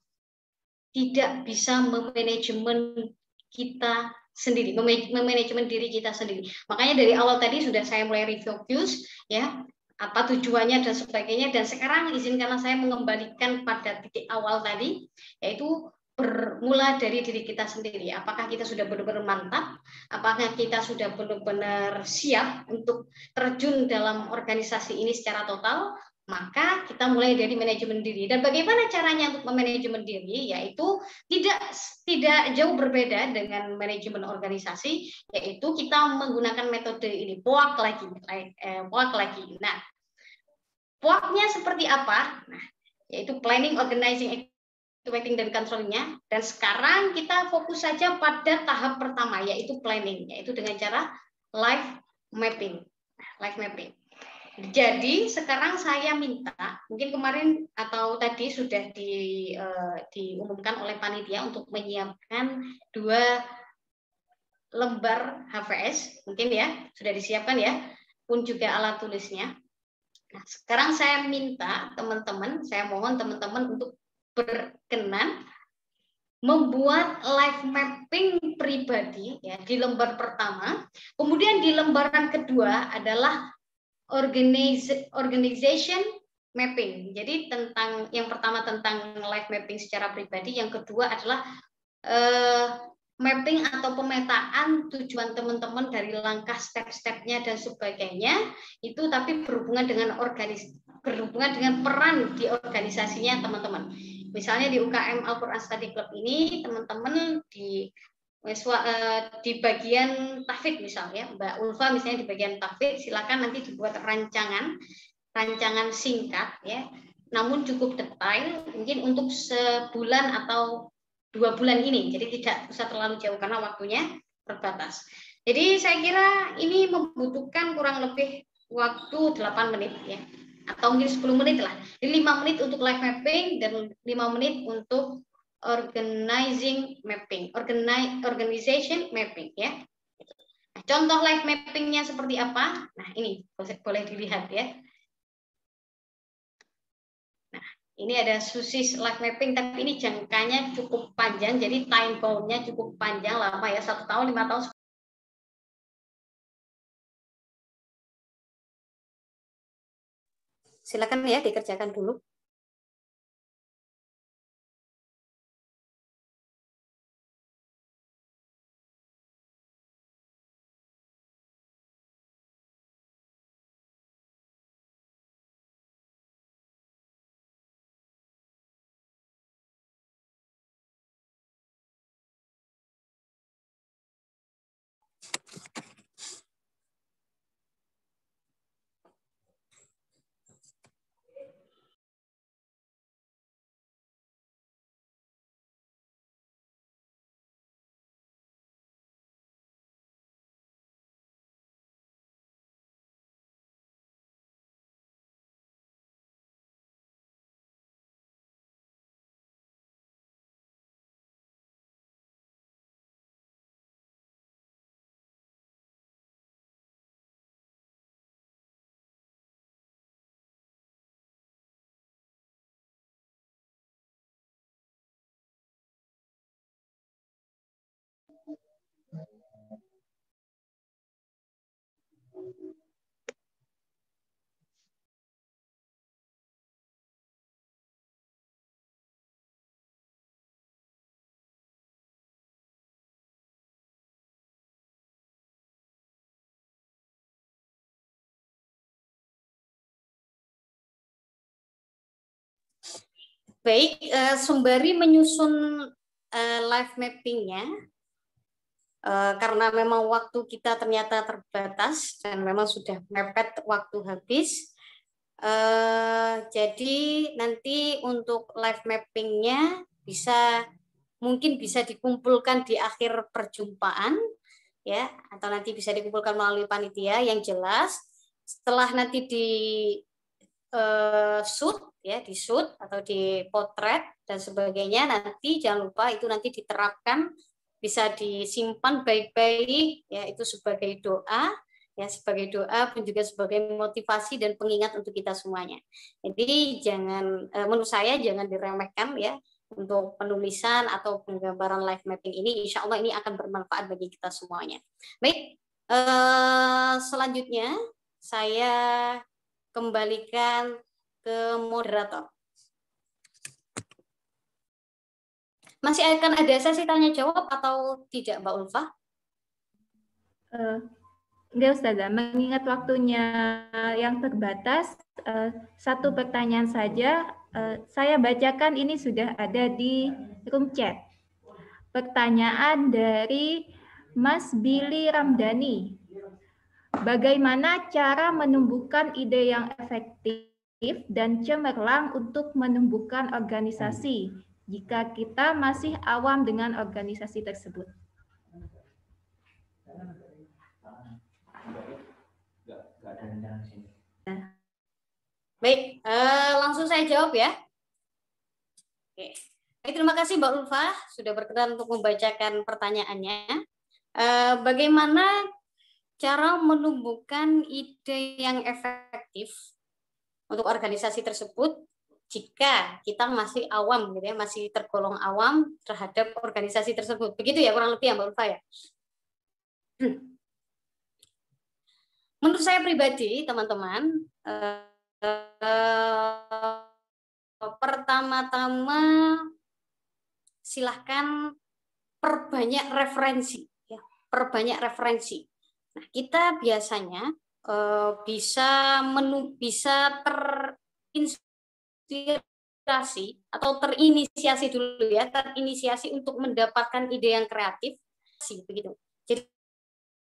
tidak bisa memanajemen kita sendiri, memanajemen diri kita sendiri. Makanya dari awal tadi sudah saya mulai refocus ya, apa tujuannya dan sebagainya, dan sekarang izinkanlah saya mengembalikan pada titik awal tadi, yaitu bermula dari diri kita sendiri. Apakah kita sudah benar-benar mantap? Apakah kita sudah benar-benar siap untuk terjun dalam organisasi ini secara total? Maka kita mulai dari manajemen diri. Dan bagaimana caranya untuk memanajemen diri? Yaitu tidak jauh berbeda dengan manajemen organisasi, yaitu kita menggunakan metode ini, POAK lagi. Nah, POAK-nya seperti apa? Nah, yaitu planning, organizing, activating, dan control-nya. Dan sekarang kita fokus saja pada tahap pertama, yaitu planning, yaitu dengan cara life mapping. Life mapping. Jadi sekarang saya minta, mungkin kemarin atau tadi sudah diumumkan oleh panitia untuk menyiapkan 2 lembar HVS, mungkin ya sudah disiapkan ya, pun juga alat tulisnya. Nah, sekarang saya minta teman-teman, saya mohon teman-teman untuk berkenan membuat life mapping pribadi ya di lembar pertama, kemudian di lembaran kedua adalah organization mapping. Jadi tentang yang pertama tentang life mapping secara pribadi, yang kedua adalah mapping atau pemetaan tujuan teman-teman dari langkah step-stepnya dan sebagainya, itu tapi berhubungan dengan peran di organisasinya teman-teman. Misalnya di UKM Al-Quran Study Club ini teman-teman di bagian tahfidz misalnya, Mbak Ulfa misalnya di bagian tahfidz, silakan nanti dibuat rancangan singkat ya, namun cukup detail, mungkin untuk sebulan atau 2 bulan ini, jadi tidak usah terlalu jauh karena waktunya terbatas. Jadi saya kira ini membutuhkan kurang lebih waktu 8 menit ya, atau mungkin 10 menit lah. Jadi 5 menit untuk live mapping dan 5 menit untuk organizing mapping, organization mapping ya. Nah, contoh live mappingnya seperti apa? Nah, ini boleh dilihat ya. Nah, ini ada SUSIS live mapping, tapi ini jangkanya cukup panjang, jadi time bound-nya cukup panjang, lama ya, 1 tahun, 5 tahun. Silakan ya dikerjakan dulu. Baik, sembari menyusun live mappingnya, karena memang waktu kita ternyata terbatas dan memang sudah mepet waktu habis, jadi nanti untuk live mappingnya mungkin bisa dikumpulkan di akhir perjumpaan ya, atau nanti bisa dikumpulkan melalui panitia. Yang jelas setelah nanti di shoot ya, di shoot atau di potret dan sebagainya, nanti jangan lupa itu nanti diterapkan, bisa disimpan baik-baik ya, itu sebagai doa ya, sebagai doa pun juga sebagai motivasi dan pengingat untuk kita semuanya. Jadi jangan, menurut saya jangan diremehkan ya, untuk penulisan atau penggambaran live mapping ini. Insya Allah ini akan bermanfaat bagi kita semuanya. Baik, selanjutnya saya kembalikan ke moderator. Masih akan ada sesi tanya jawab atau tidak, Mbak Ulfa? Enggak, Ustazah. Mengingat waktunya yang terbatas, satu pertanyaan saja. Saya bacakan, ini sudah ada di room chat. Pertanyaan dari Mas Billy Ramdhani. Bagaimana cara menumbuhkan ide yang efektif dan cemerlang untuk menumbuhkan organisasi jika kita masih awam dengan organisasi tersebut? Baik, langsung saya jawab ya. Oke. Baik, terima kasih Mbak Ulfa sudah berkenan untuk membacakan pertanyaannya. Bagaimana cara menumbuhkan ide yang efektif untuk organisasi tersebut jika kita masih awam, gitu ya, masih tergolong awam terhadap organisasi tersebut. Begitu ya kurang lebih ya Mbak Ulfa ya. Menurut saya pribadi, teman-teman, pertama-tama silahkan perbanyak referensi, ya, perbanyak referensi. Nah, kita biasanya bisa terinspirasi atau terinisiasi dulu ya, terinisiasi untuk mendapatkan ide yang kreatif, sih begitu. Jadi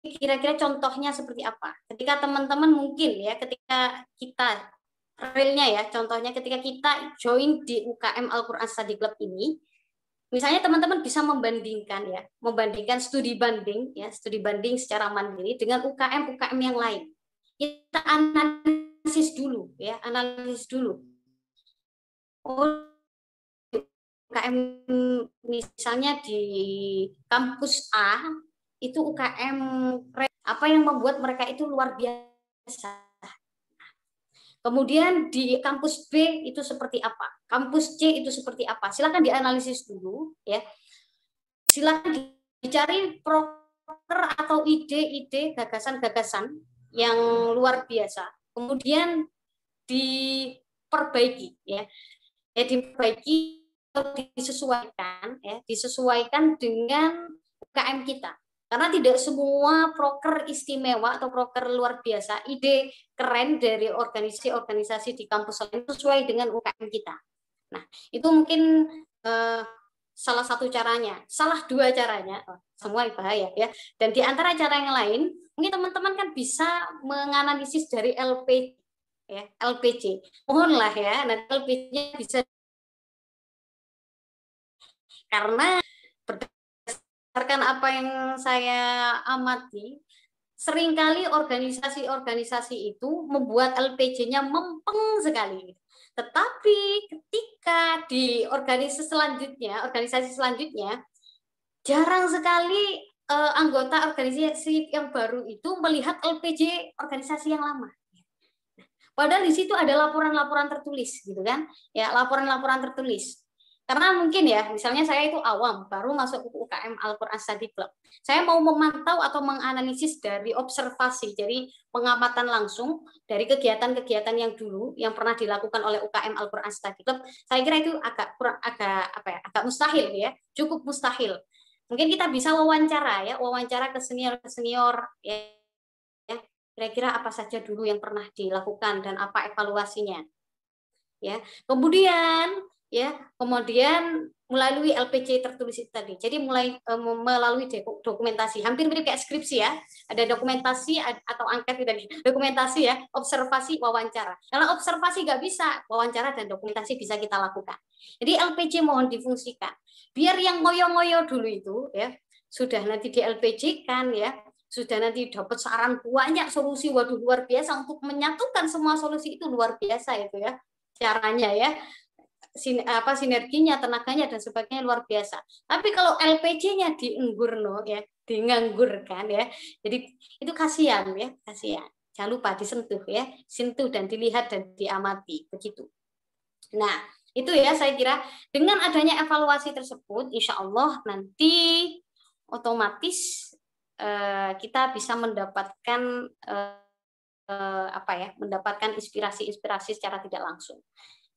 kira-kira contohnya seperti apa? Ketika teman-teman mungkin ya, ketika kita realnya ya, contohnya ketika kita join di UKM Al-Quran Study Club ini, misalnya teman-teman bisa membandingkan ya, membandingkan studi banding ya, studi banding secara mandiri dengan UKM yang lain. Kita analisis dulu ya, analisis dulu. Oh, UKM misalnya di kampus A itu UKM apa yang membuat mereka itu luar biasa. Kemudian di kampus B itu seperti apa, kampus C itu seperti apa. Silakan dianalisis dulu ya. Silakan dicari proker atau ide-ide, gagasan-gagasan yang luar biasa. Kemudian diperbaiki ya. Diperbaiki atau disesuaikan ya, disesuaikan dengan UKM kita. Karena tidak semua proker istimewa atau proker luar biasa, ide keren dari organisasi-organisasi di kampus lain sesuai dengan UKM kita. Nah, itu mungkin salah satu caranya. Salah dua caranya, semua bahaya ya. Dan di antara cara yang lain, mungkin teman-teman kan bisa menganalisis dari LPC. Ya, LPC. Mohonlah ya, nanti LPC-nya bisa, karena berdasarkan apa yang saya amati, seringkali organisasi-organisasi itu membuat LPJ-nya mempeng sekali. Tetapi ketika di organisasi selanjutnya, jarang sekali anggota organisasi yang baru itu melihat LPJ organisasi yang lama. Padahal di situ ada laporan-laporan tertulis, gitu kan? Ya, laporan-laporan tertulis. Karena mungkin ya, misalnya saya itu awam, baru masuk ke UKM Al-Quran Study Club. Saya mau memantau atau menganalisis dari observasi, jadi pengamatan langsung dari kegiatan-kegiatan yang dulu yang pernah dilakukan oleh UKM Al-Quran Study Club. Saya kira itu agak mustahil ya, cukup mustahil. Mungkin kita bisa wawancara ya, wawancara ke senior ya. Kira-kira apa saja dulu yang pernah dilakukan dan apa evaluasinya. Ya. Kemudian melalui LPC tertulis itu tadi. Jadi melalui dokumentasi, hampir mirip kayak skripsi ya. Ada dokumentasi atau angket tadi. Dokumentasi ya, observasi, wawancara. Kalau observasi nggak bisa, wawancara dan dokumentasi bisa kita lakukan. Jadi LPC mohon difungsikan. Biar yang ngoyo-ngoyo dulu itu ya, sudah nanti di LPC kan ya, sudah nanti dapat saran banyak solusi, waduh luar biasa, untuk menyatukan semua solusi itu luar biasa itu ya caranya ya, sinerginya, tenaganya dan sebagainya luar biasa. Tapi kalau LPJ-nya dienggurno ya, Dinganggurkan ya. Jadi itu kasihan ya, kasihan. Jangan lupa disentuh ya, sentuh dan dilihat dan diamati begitu. Nah, itu ya saya kira dengan adanya evaluasi tersebut, insya Allah nanti otomatis kita bisa mendapatkan mendapatkan inspirasi-inspirasi secara tidak langsung.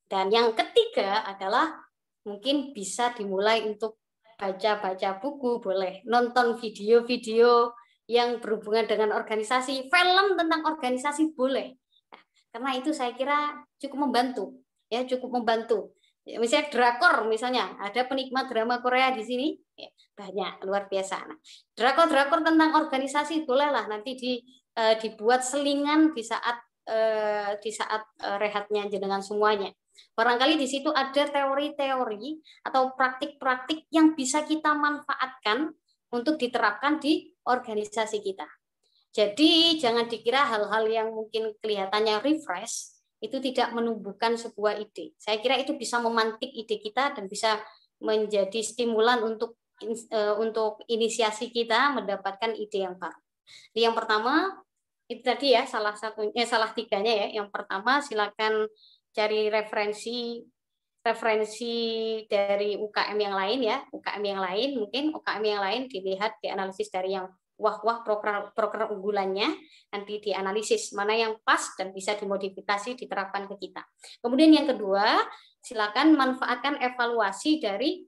Dan yang ketiga adalah mungkin bisa dimulai untuk baca-baca buku, boleh nonton video-video yang berhubungan dengan organisasi, film tentang organisasi boleh. Nah, karena itu saya kira cukup membantu, ya cukup membantu. Misalnya drakor, misalnya ada penikmat drama Korea di sini, ya, banyak luar biasa. Nah, drakor-drakor tentang organisasi bolehlah nanti dibuat selingan di saat rehatnya jenengan semuanya. Barangkali di situ ada teori-teori atau praktik-praktik yang bisa kita manfaatkan untuk diterapkan di organisasi kita. Jadi jangan dikira hal-hal yang mungkin kelihatannya refresh itu tidak menumbuhkan sebuah ide. Saya kira itu bisa memantik ide kita dan bisa menjadi stimulan untuk inisiasi kita mendapatkan ide yang baru. Jadi yang pertama itu tadi ya salah tiganya ya. Yang pertama silakan cari referensi dari UKM yang lain ya, UKM yang lain mungkin UKM yang lain dilihat dianalisis dari yang wah program unggulannya, nanti dianalisis mana yang pas dan bisa dimodifikasi diterapkan ke kita. Kemudian yang kedua, silakan manfaatkan evaluasi dari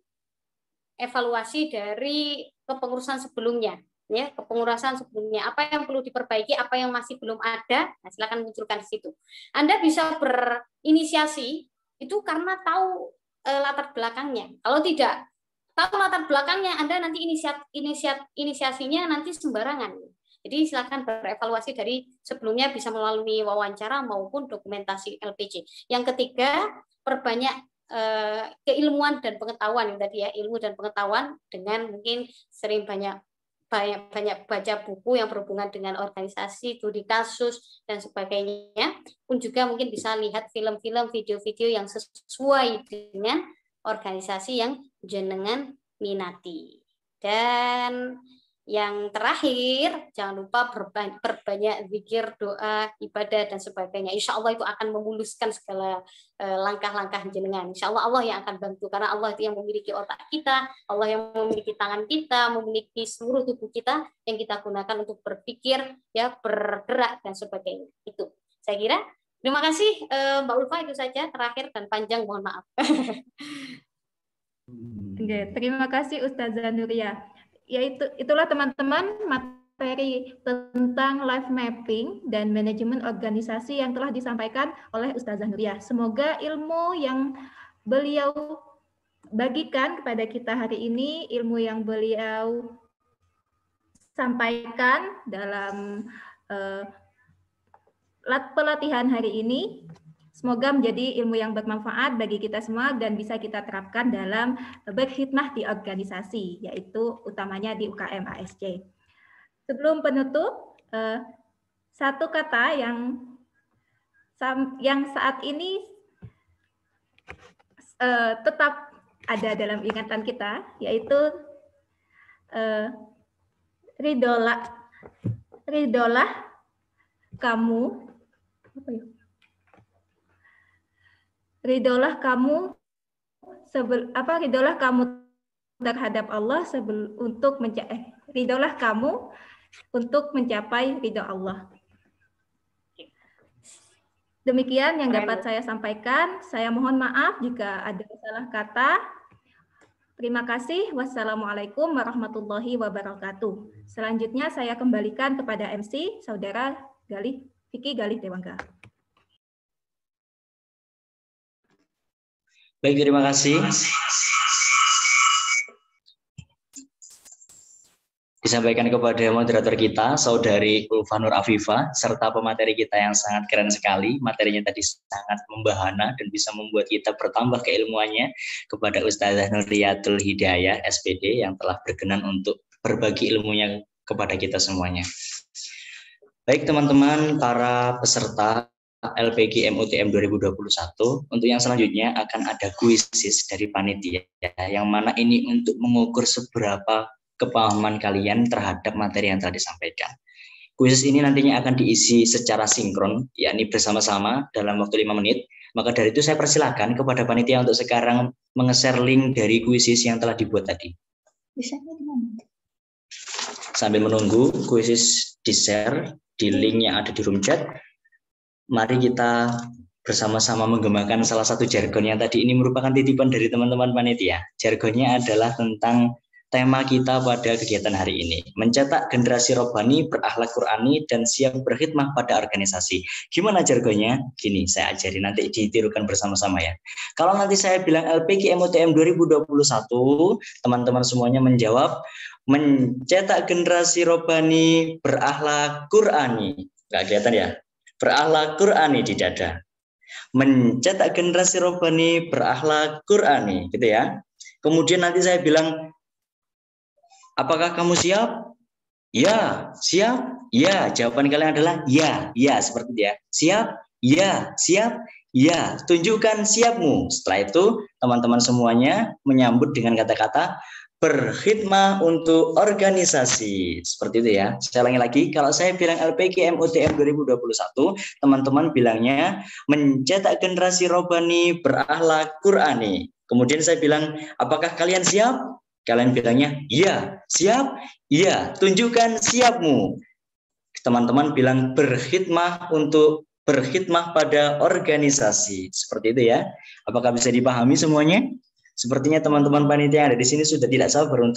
kepengurusan sebelumnya. Ya, kepengurusan sebelumnya, apa yang perlu diperbaiki, apa yang masih belum ada, nah, silakan munculkan di situ. Anda bisa berinisiasi itu karena tahu latar belakangnya. Kalau tidak tahu latar belakangnya, Anda nanti inisiasinya nanti sembarangan. Jadi silakan berevaluasi dari sebelumnya bisa melalui wawancara maupun dokumentasi LPC. Yang ketiga, perbanyak keilmuan dan pengetahuan tadi ya, ilmu dan pengetahuan dengan mungkin sering banyak baca buku yang berhubungan dengan organisasi, studi kasus, dan sebagainya. Pun juga mungkin bisa lihat film-film, video-video yang sesuai dengan organisasi yang jenengan minati. Dan yang terakhir, jangan lupa berbanyak zikir, doa, ibadah, dan sebagainya. Insya Allah itu akan memuluskan segala langkah-langkah jenengan. Insya Allah Allah yang akan bantu, karena Allah itu yang memiliki otak kita, Allah yang memiliki tangan kita, memiliki seluruh tubuh kita yang kita gunakan untuk berpikir, ya bergerak, dan sebagainya. Itu saya kira. Terima kasih Mbak Ulfa, itu saja terakhir dan panjang, mohon maaf. Oke, terima kasih Ustazah Nuria. Ya itulah teman-teman materi tentang life mapping dan manajemen organisasi yang telah disampaikan oleh Ustazah Nuria. Semoga ilmu yang beliau bagikan kepada kita hari ini, ilmu yang beliau sampaikan dalam pelatihan hari ini, semoga menjadi ilmu yang bermanfaat bagi kita semua dan bisa kita terapkan dalam berkhidmah di organisasi, yaitu utamanya di UKM ASC. Sebelum penutup, satu kata yang saat ini tetap ada dalam ingatan kita, yaitu ridolah kamu. Ridholah kamu terhadap Allah ridholah kamu untuk mencapai ridho Allah. Demikian yang dapat saya sampaikan. Saya mohon maaf jika ada salah kata. Terima kasih. Wassalamualaikum warahmatullahi wabarakatuh. Selanjutnya saya kembalikan kepada MC Saudara Vicky Galih Dewangga. Baik, terima kasih. Disampaikan kepada moderator kita, Saudari Ulfa Nur Afifah, serta pemateri kita yang sangat keren sekali. Materinya tadi sangat membahana dan bisa membuat kita bertambah keilmuannya, kepada Ustazah Nuriyatul Hidayah, SPD, yang telah berkenan untuk berbagi ilmunya kepada kita semuanya. Baik teman-teman, para peserta LPG MUTM 2021, untuk yang selanjutnya akan ada kuisis dari panitia, yang mana ini untuk mengukur seberapa kepahaman kalian terhadap materi yang telah disampaikan. Kuis ini nantinya akan diisi secara sinkron, yakni bersama-sama dalam waktu 5 menit. Maka dari itu saya persilakan kepada panitia untuk sekarang menge-share link dari kuisis yang telah dibuat tadi. Bisa-nya di mana? Sambil menunggu kuisis di-share di link yang ada di room chat, mari kita bersama-sama menggemakan salah satu jargon yang tadi ini merupakan titipan dari teman-teman panitia. Jargonnya adalah tentang tema kita pada kegiatan hari ini. Mencetak generasi robbani berakhlak Qur'ani dan siap berkhidmah pada organisasi. Gimana jargonnya? Gini, saya ajari nanti ditirukan bersama-sama ya. Kalau nanti saya bilang LPG MUTM 2021, teman-teman semuanya menjawab, mencetak generasi robbani berakhlak Qur'ani. Nggak kelihatan ya? Berakhlak Qur'ani di dada. Mencetak generasi robbani berakhlak Qur'ani, gitu ya. Kemudian nanti saya bilang, apakah kamu siap? Ya, siap. Ya, jawaban kalian adalah ya, ya seperti itu ya. Siap? Ya, siap. Ya, tunjukkan siapmu. Setelah itu, teman-teman semuanya menyambut dengan kata-kata berkhidmah untuk organisasi. Seperti itu ya. Saya ulangi lagi, kalau saya bilang LPG MUTM 2021, teman-teman bilangnya mencetak generasi robbani berakhlak Qur'ani. Kemudian saya bilang, apakah kalian siap? Kalian bilangnya, iya. Siap? Iya. Tunjukkan siapmu. Teman-teman bilang berkhidmah pada organisasi. Seperti itu ya. Apakah bisa dipahami semuanya? Sepertinya teman-teman panitia yang ada di sini sudah tidak sabar untuk